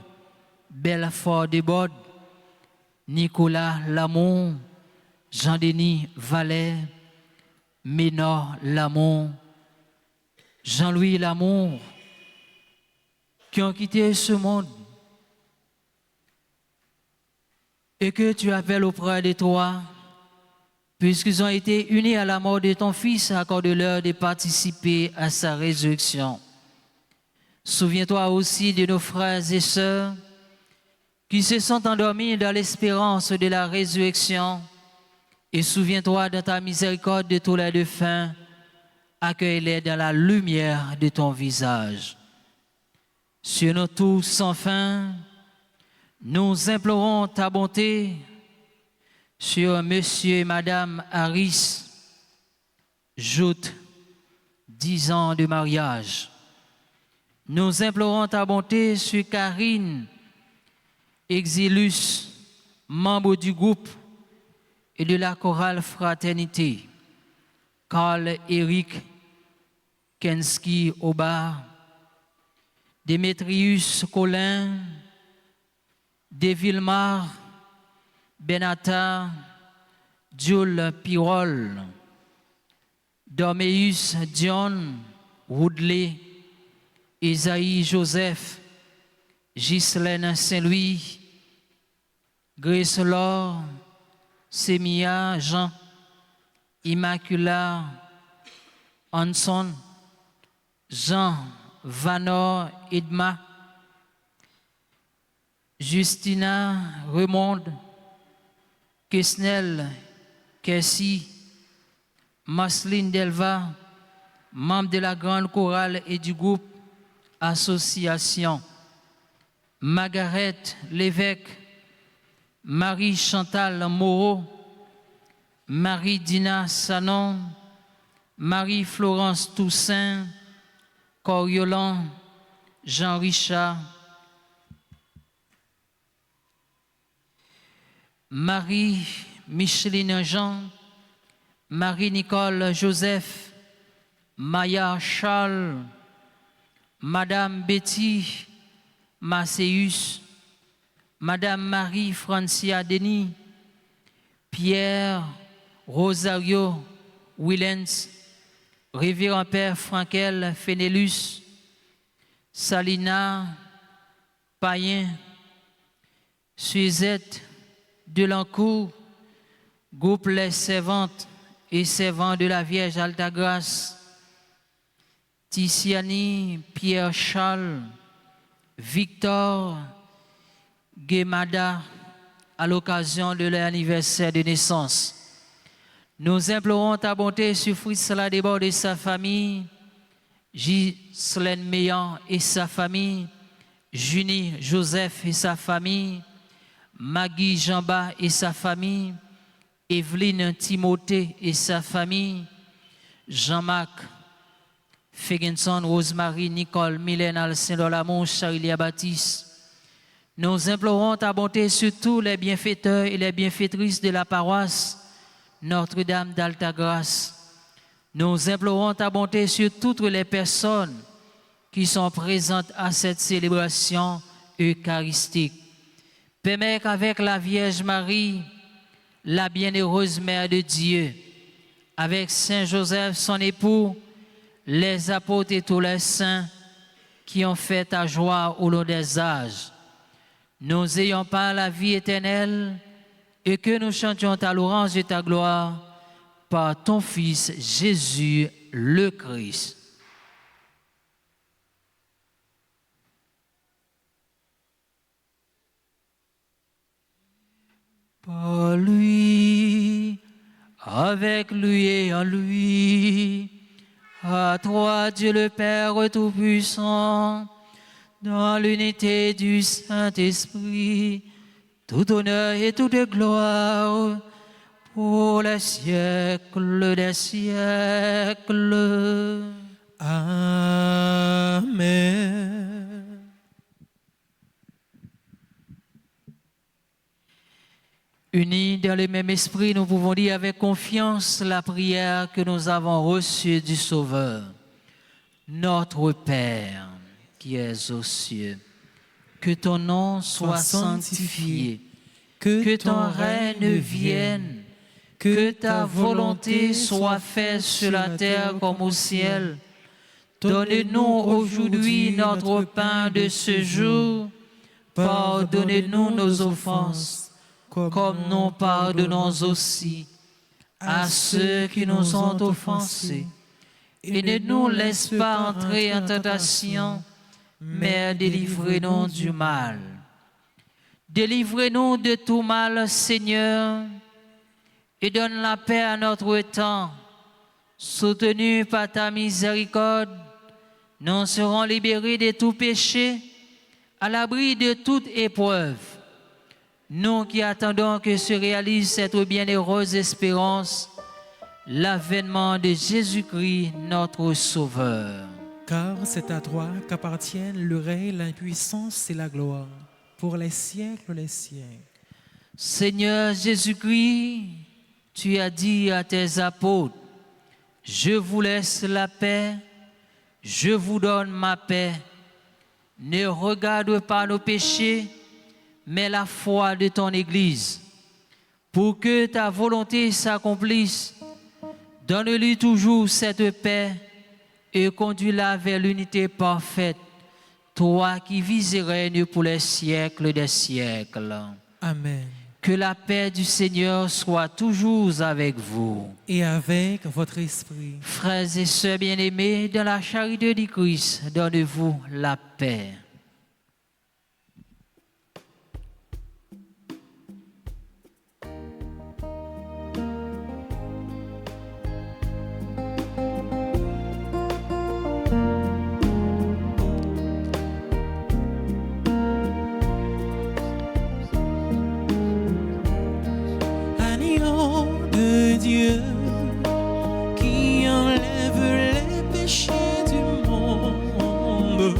Belfort Desbordes, Nicolas Lamont, Jean-Denis Vallet, Ménor Lamont, Jean-Louis Lamont, qui ont quitté ce monde et que tu appelles auprès de toi, puisqu'ils ont été unis à la mort de ton Fils, accorde-leur de participer à sa résurrection. Souviens-toi aussi de nos frères et sœurs qui se sont endormis dans l'espérance de la résurrection, et souviens-toi de ta miséricorde de tous les défunts, accueille-les dans la lumière de ton visage. Sur nous tous sans fin, nous implorons ta bonté sur Monsieur et Madame Harris, joute 10 ans de mariage. Nous implorons ta bonté sur Karine Exilus, membre du groupe et de la chorale Fraternité, Carl-Éric Kensky Obar, Démétrius Colin, Devilmar Benata, Jules Pirol, Dormeus John Woodley, Isaïe Joseph, Ghislaine Saint-Louis, Grace Laure, Sémia Jean, Immacula Hanson, Jean Vanor Edma, Justina Remonde, Kesnel Kessi, Marceline Delva, membre de la grande chorale et du groupe Association, Margaret Lévesque, Marie-Chantal Moreau, Marie-Dina Sanon, Marie-Florence Toussaint, Coriolan, Jean-Richard, Marie-Micheline Jean, Marie-Nicole Joseph, Maya Charles, Madame Betty Macéus, Madame Marie-Francia Denis, Pierre Rosario Willens, Révérend Père Frankel Fénélus, Salina Payen, Suzette Delancourt, groupe Les Servantes et Servants de la Vierge Altagrace, Ticiani Pierre Charles, Victor Guémada, à l'occasion de leur anniversaire de naissance. Nous implorons ta bonté sur Fritz Ladebord et sa famille, Ghislaine Meillan et sa famille, Junie Joseph et sa famille, Maggie Jamba et sa famille, Evelyne Timothée et sa famille, Jean-Marc Fegenson, Rosemary, Nicole, Mylène, Alcindor-Lamont, Charilia Baptiste. Nous implorons ta bonté sur tous les bienfaiteurs et les bienfaitrices de la paroisse Notre-Dame d'Altagrace. Nous implorons ta bonté sur toutes les personnes qui sont présentes à cette célébration eucharistique. Permets qu'avec la Vierge Marie, la bienheureuse Mère de Dieu, avec Saint Joseph, son époux, les apôtres et tous les saints qui ont fait ta joie au long des âges, nous ayons pas la vie éternelle et que nous chantions ta louange et ta gloire par ton Fils Jésus le Christ. Par lui, avec lui et en lui, à toi Dieu le Père Tout-Puissant, dans l'unité du Saint-Esprit, tout honneur et toute gloire pour les siècles des siècles. Amen. Unis dans le même esprit, nous pouvons dire avec confiance la prière que nous avons reçue du Sauveur. Notre Père, qui es aux cieux, que ton nom soit sanctifié, que ton règne vienne, que ta volonté soit faite sur la terre comme au ciel. Donne-nous aujourd'hui notre pain de ce jour. Pardonne-nous nos offenses, comme nous pardonnons aussi à ceux qui nous ont offensés. Et ne nous laisse pas entrer en tentation, mais délivre-nous du mal. Délivre-nous de tout mal, Seigneur, et donne la paix à notre temps. Soutenus par ta miséricorde, nous serons libérés de tout péché, à l'abri de toute épreuve. Nous qui attendons que se réalise cette bienheureuse espérance, l'avènement de Jésus-Christ, notre Sauveur. Car c'est à toi qu'appartiennent le règne, la puissance et la gloire, pour les siècles des siècles. Seigneur Jésus-Christ, tu as dit à tes apôtres, « Je vous laisse la paix, je vous donne ma paix. Ne regarde pas nos péchés, mais la foi de ton Église. Pour que ta volonté s'accomplisse, donne-lui toujours cette paix et conduis-la vers l'unité parfaite toi qui vis et règnes pour les siècles des siècles. Amen. Que la paix du Seigneur soit toujours avec vous. Et avec votre esprit. Frères et sœurs bien-aimés, dans la charité du Christ, donnez-vous la paix. Agneau de Dieu qui enlève les péchés du monde,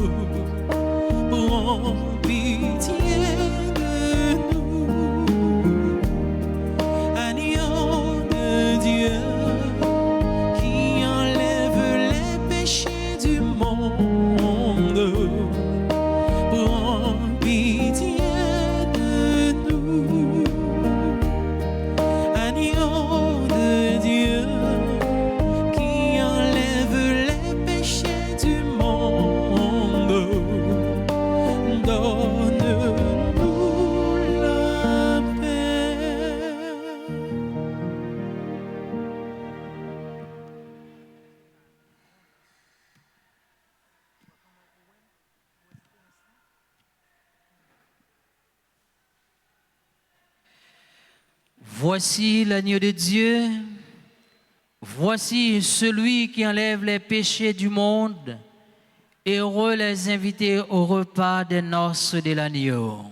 prends pitié de nous. Agneau de Dieu qui enlève les péchés du monde, prends pitié de nous. Agneau de Dieu qui enlève les péchés du monde, donne-nous la paix. Voici l'agneau de Dieu, voici celui qui enlève les péchés du monde. Heureux les invités au repas des noces de l'agneau.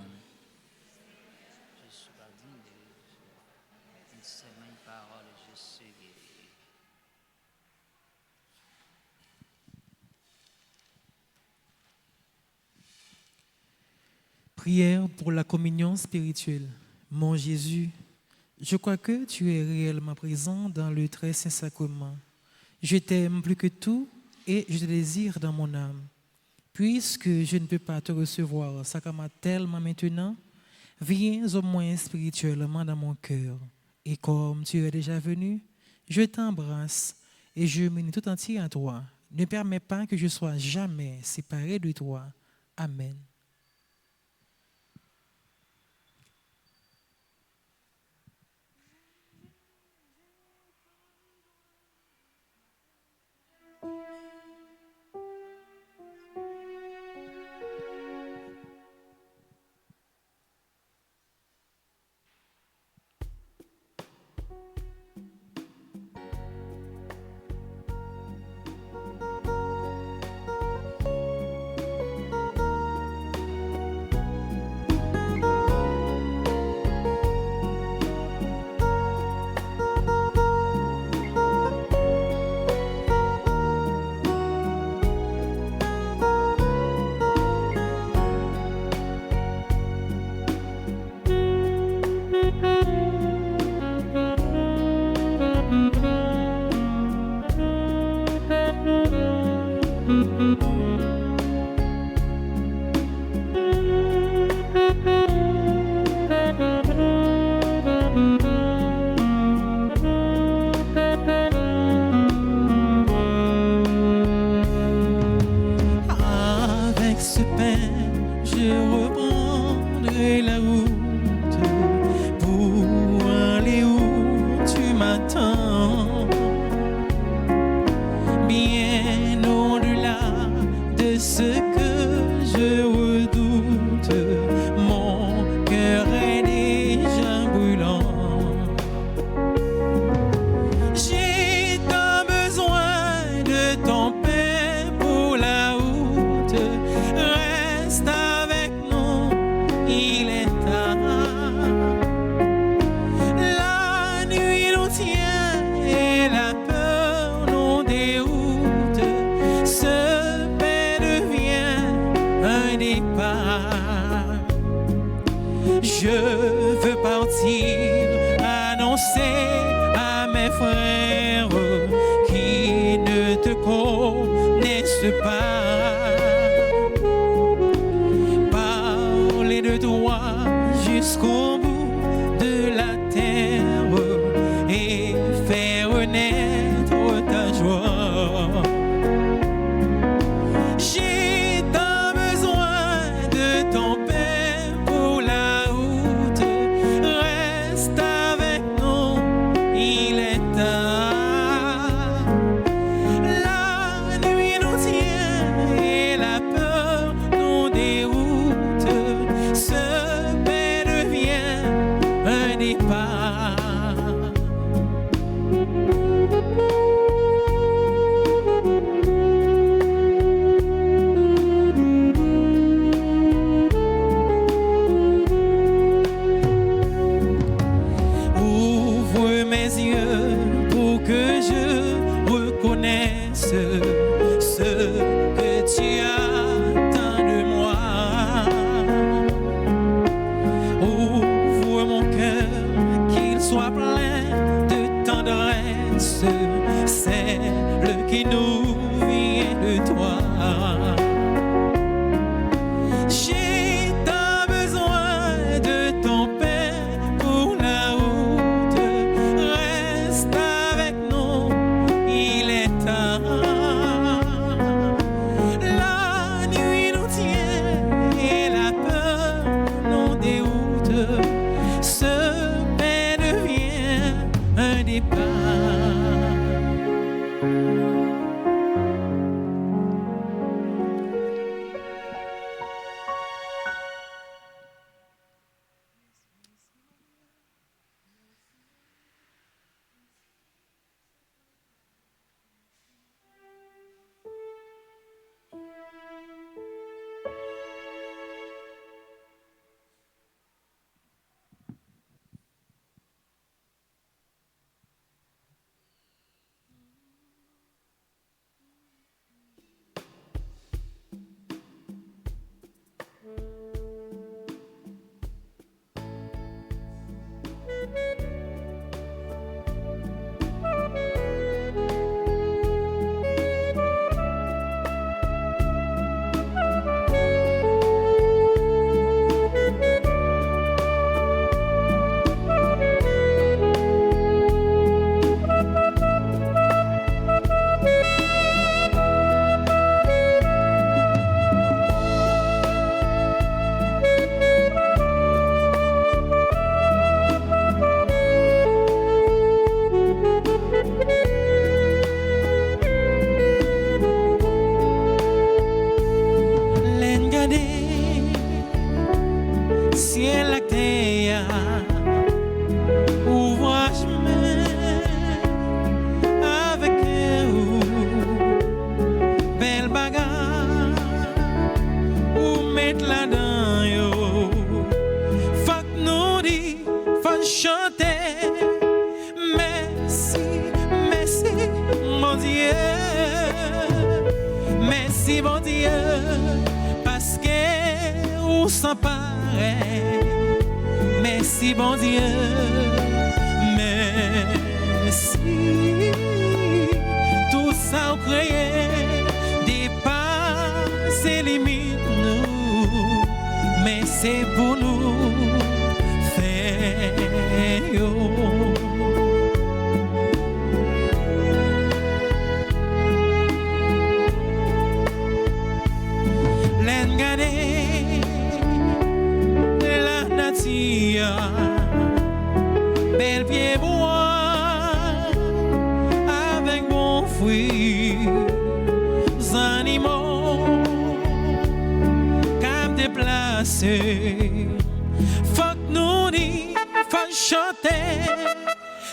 Prière pour la communion spirituelle. Mon Jésus, je crois que tu es réellement présent dans le très saint sacrement. Je t'aime plus que tout et je te désire dans mon âme. Puisque je ne peux pas te recevoir sacramentellement maintenant, viens au moins spirituellement dans mon cœur. Et comme tu es déjà venu, je t'embrasse et je m'unis tout entier à toi. Ne permets pas que je sois jamais séparé de toi. Amen. Avec ce pain, je reprendrai la route pour aller où tu m'attends. Bien au-delà de ce que je redoute, mon cœur est déjà brûlant. J'ai tant besoin de ton pain pour la route. Reste avec nous, il est tard. La nuit nous tient et la peur nous déroute. Ce pain devient un départ. Je veux partir, annoncer à mes frères qui ne te connaissent pas. Parler de toi jusqu'au bout de la terre et faire naître ta joie. J'ai tant besoin ciel la terre, ouvrage avec vous, belle bagarre, ou mettre là-dedans, yo. Faut que nous dit, faut chanter, merci, merci, mon Dieu, merci, mon Dieu, parce que vous s'en pareil, merci, bon Dieu, merci, tout ça vous créé dépasse les limites nous, mais c'est pour nous faire yo. L'engagé la nature, belle pied bois avec bon fruit, animaux cap déplacés. Faut que nous dit, faut chanter,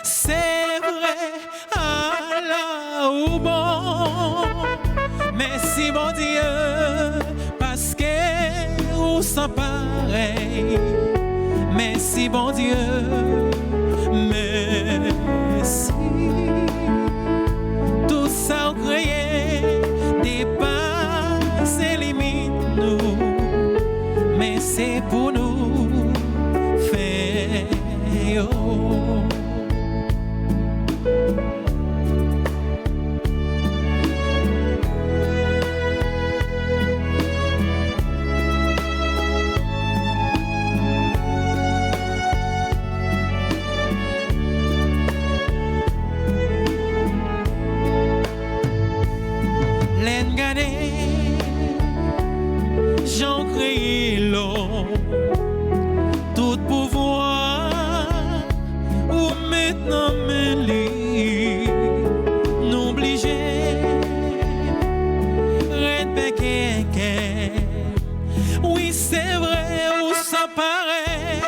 c'est vrai, Allah ou bon. Merci bon Dieu, parce que vous s'en pareil. Merci bon Dieu, merci. Tout ça vous créé dépasse les limites nous, mais c'est pour nous faire yo. J'en crée l'eau, tout pouvoir, ou maintenant me lit, n'obliger, répéter, oui c'est vrai, ou ça paraît,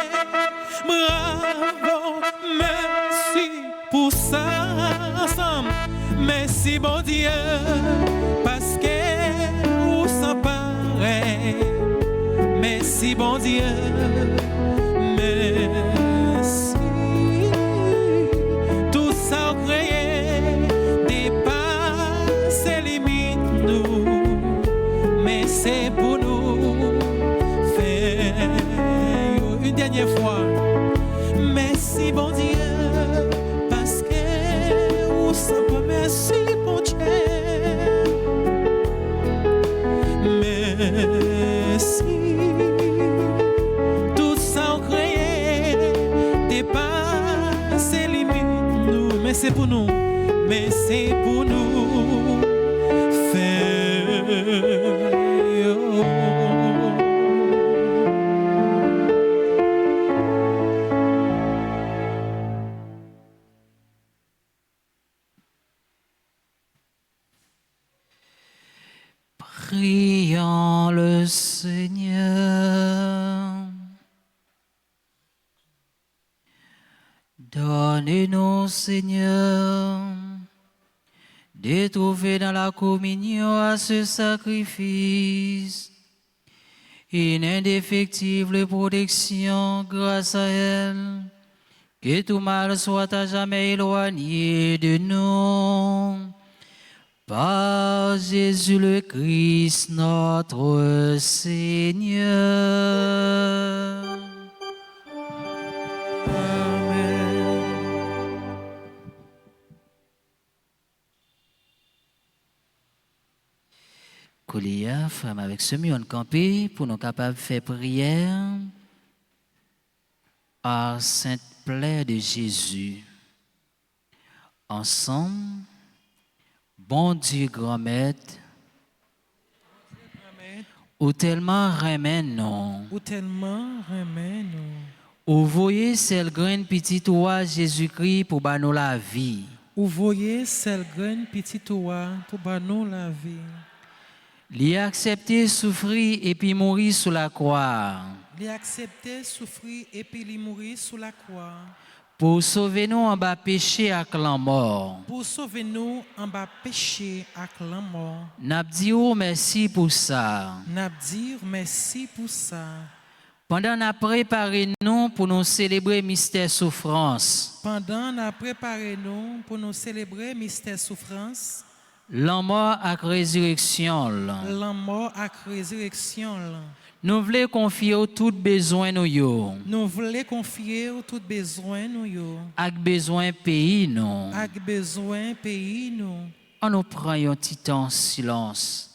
bravo, merci pour ça, ensemble, merci bon Dieu, parce que vous s'en pareil. Merci bon Dieu, merci. Tout ça vous créé dépasse les limites nous, mais c'est pour nous faire une dernière fois. Merci bon Dieu, parce que vous savez merci bon Dieu. Merci. Tout ça vous créé dépasse les limites nous, mais c'est pour nous, mais c'est pour nous faire yo. Prions le Seigneur. Donne-nous, Seigneur, de trouver dans la communion à ce sacrifice une indéfectible protection grâce à elle, que tout mal soit à jamais éloigné de nous. Par Jésus le Christ, notre Seigneur. Amen. Colia, femme avec ce mieux campé pour nous capables de faire prière à Sainte Plaie de Jésus. Ensemble, bon Dieu grand maître, ou tellement remène non, Ou tellement remède nous. ou voyez celle graine petite oie Jésus-Christ pour nous la vie. Ou voyez celle graine petite oie pour nous la vie. Li accepter souffrir et puis mourir sous la croix. Il acceptait souffrir et puis il mourir sous la croix. Pour sauver nous en bas péché à la mort. Pour sauver nous en bas péché à la mort. N'a dit merci pour ça. N'a dire merci pour ça. Pendant n'a préparé nous pour nous célébrer mystère souffrance. Pendant n'a préparé nous pour nous célébrer mystère souffrance. La mort à résurrection. La mort à résurrection. Nous voulons confier tout besoin nous yo. Nous voulons confier tout besoin nous yo. Avec besoin pays nous. Avec besoin pays nous. On nous prend un petit temps en silence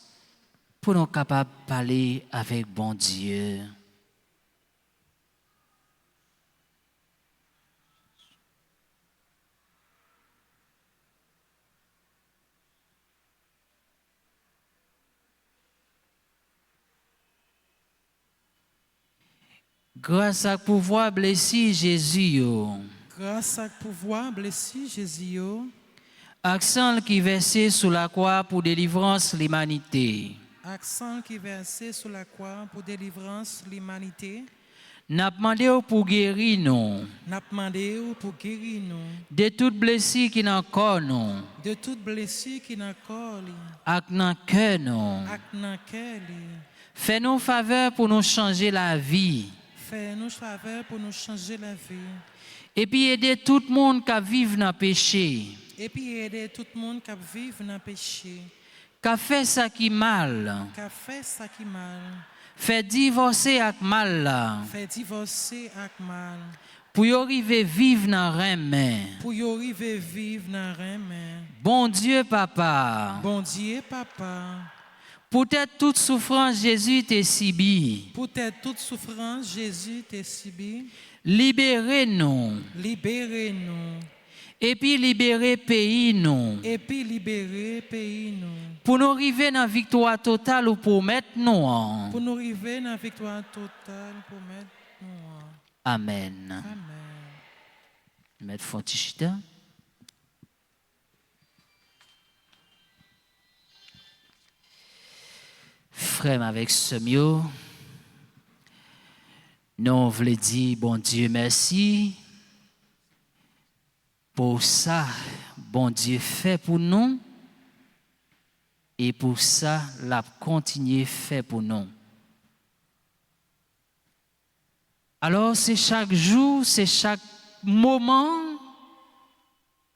pour nous capables de parler avec bon Dieu. Grâce à pouvoir blesser Jésus, grâce à pouvoir blesser Jésus, accent qui versé sur la croix pour délivrance l'humanité. Accent qui versé sur la croix pour délivrance l'humanité. N'a demandé pour guérir nous. N'a demandé pour guérir nous. De toute blessure qui n'a corps nous. De toute blessure qui n'a corps li. Ak nan cœur nous. Ak nan cœur li. Fais-nous faveur pour nous changer la vie. Fais-nous faveur pour nous changer la vie. Et puis aider tout le monde qui vit dans le péché. Et puis aider tout le monde qui vit dans le péché. Qui fait ça qui mal. Qui fait ça qui mal. Fait divorcer avec mal là. Fait divorcer avec mal. Pour y arriver vivre dans remè. Pour y arriver vivre dans remè. Bon Dieu papa. Bon Dieu papa. Peut-être toute souffrance Jésus t'a subi. Peut-être toute souffrance Jésus t'a subi. Libérez-nous. Libérez-nous. Et puis libérer pays nous. Et puis libérer pays nous. Pour nous arriver dans la victoire totale ou pour mettre nous. Pour nous arriver dans la victoire totale pour mettre nous. Amen. Amen. Mettre Fontichita. Frère avec ce mieux, nous voulons dire bon Dieu merci pour ça, bon Dieu fait pour nous et pour ça, l'a continué fait pour nous. Alors c'est chaque jour, c'est chaque moment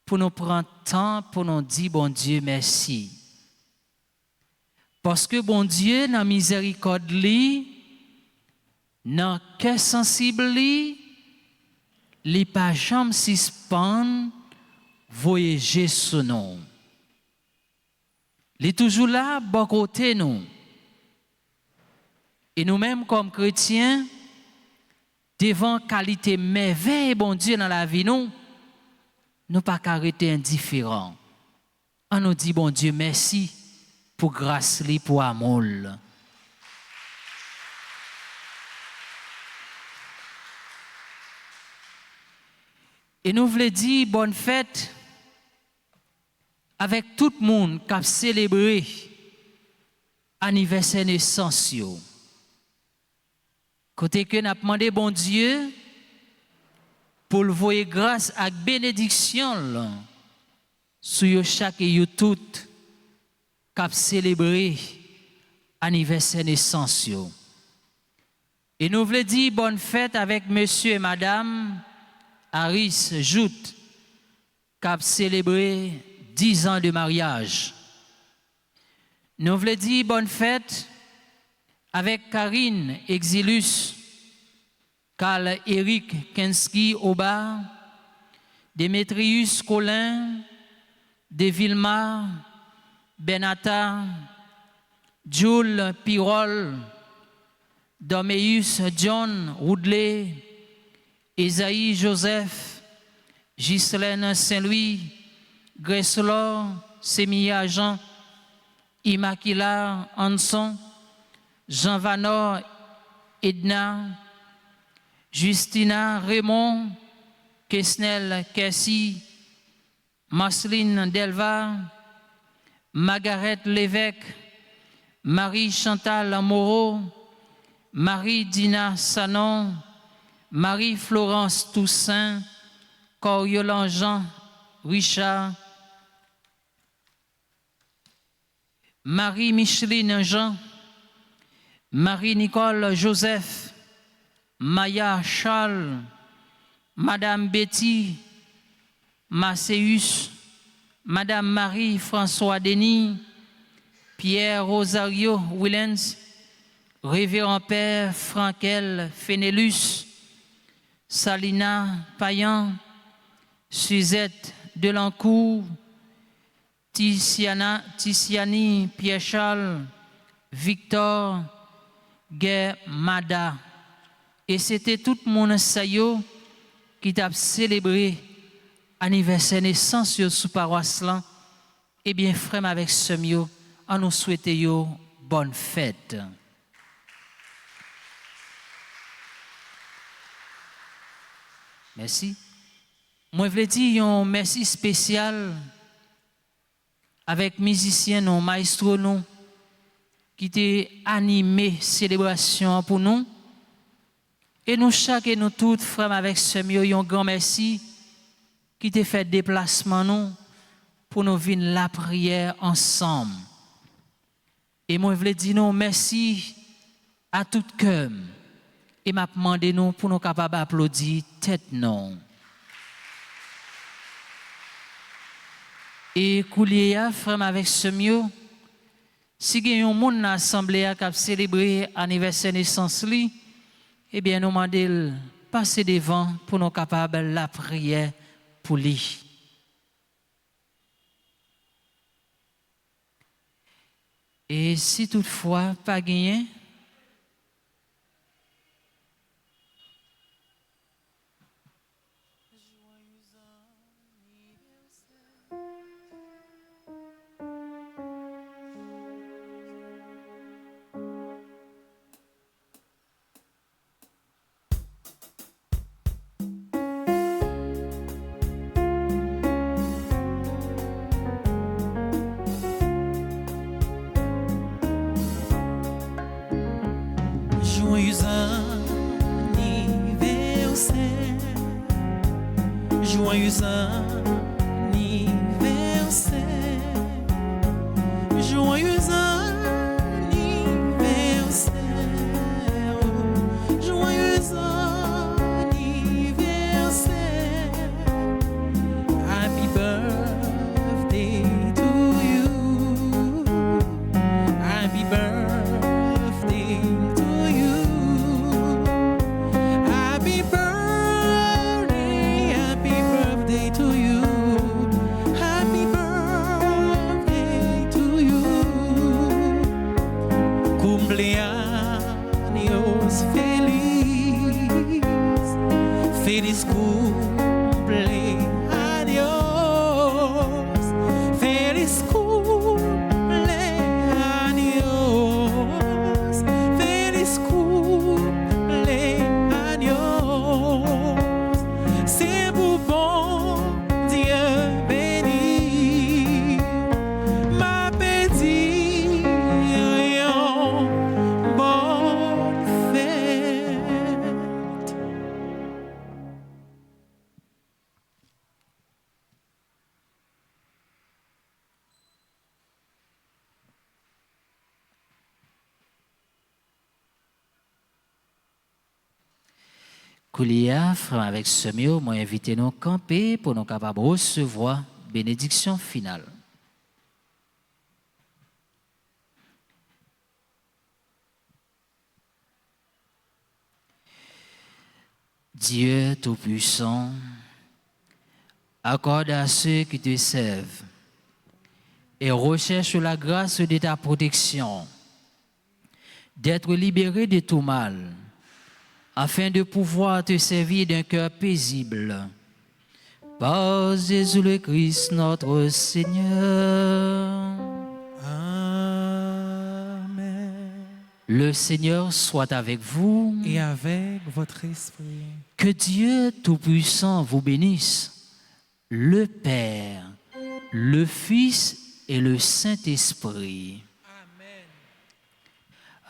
pour nous prendre temps pour nous dire bon Dieu merci. Parce que bon Dieu, dans la miséricorde, dans le cœur sensible, il n'est pas jamais suspend, voyager sur nous. Il est toujours là, bon côté nous. Et nous-mêmes, comme chrétiens, devant qualité merveille, bon Dieu, dans la vie, nous ne pas arrêter indifférents. On nous dit, bon Dieu, merci. Pour grâce, pour amour. Et nous voulons dire bonne fête avec tout le monde qui a célébré l'anniversaire naissance. Côté que nous avons demandé bon Dieu pour le voir grâce et bénédiction sur chaque et you tout. Cap célébrer anniversaire naissance. Et nous voulons dire bonne fête avec monsieur et madame Harris Jout, cap célébrer 10 ans de mariage. Nous voulons dire bonne fête avec Karine Exilus, Carl Eric Kensky Oba, Démétrius Colin, De Vilma, Benata, Jules Pirol, Doméus John Woodley, Esaïe Joseph, Ghislaine Saint-Louis, Gresselor, Sémia Jean, Immaculata Hanson, Jean Vanor, Edna, Justina Raymond, Kesnel Kessi, Marceline Delva, Margaret Lévesque, Marie-Chantal Moreau, Marie-Dina Sanon, Marie-Florence Toussaint, Coriolan Jean Richard, Marie-Micheline Jean, Marie-Nicole Joseph, Maya Charles, Madame Betty Macéus, Madame Marie-François Denis, Pierre Rosario Willens, Révérend Père Frankel Fénélus, Salina Payan, Suzette Delancourt, Tiziani Pierre-Charles, Victor Guermada. Et c'était tout le monde qui t'a célébré anniversaire naissance sous paroisse là. Et bien frère avec ce mieux, on nous souhaite yo bonne fête. Merci. Moi je veux dire un merci spécial avec musiciens non maestro non qui t'a animé célébration pour nous. Et nous chaque et nous toutes frères avec ce mieux un grand merci qui t'a fait déplacement nous pour nous venir la prière ensemble. Et moi je veux dire non merci à tout cœur et m'a demandé nous pour nous capables d'applaudir tête non. Et Koulia frère avec ce mieux si il y a un monde dans l'assemblée qui a célébré l'anniversaire de naissance li, eh bien nous demandons passer devant pour nous capables la prière pour lui. Et si toutefois pas gagné, Joyeux anniversaire, joyeux anniversaire, joyeux anniversaire, joyeux anniversaire, happy birthday to you, happy birthday to you. Happy birthday to you. Happy birthday to you. Cumpleaños feliz. Feliz cumpleaños. Feliz cumpleaños. Feliz cumpleaños. C'est pour bon Dieu béni. Ma petite, bonne fête. Koulia, frère avec ce mieux, moi invité nous camper pour nous capables de recevoir bénédiction finale. Dieu Tout-Puissant, accorde à ceux qui te servent et recherchent la grâce de ta protection d'être libérés de tout mal, afin de pouvoir te servir d'un cœur paisible. Par Jésus le Christ, notre Seigneur. Amen. Le Seigneur soit avec vous. Et avec votre esprit. Que Dieu Tout-Puissant vous bénisse, le Père, le Fils et le Saint-Esprit.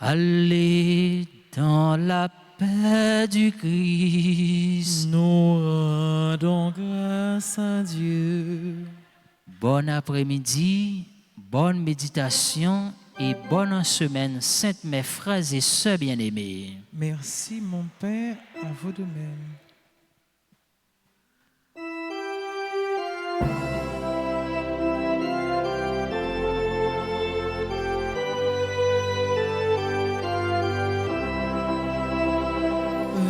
Amen. Allez Dans la paix du Christ. Nous rendons grâce à Dieu. Bon après-midi, bonne méditation et bonne semaine sainte, mes frères et sœurs bien-aimés. Merci mon Père, à vous de même.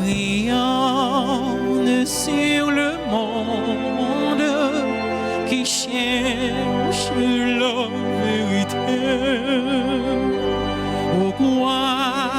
Rayonne sur le monde qui cherche la vérité. Au croix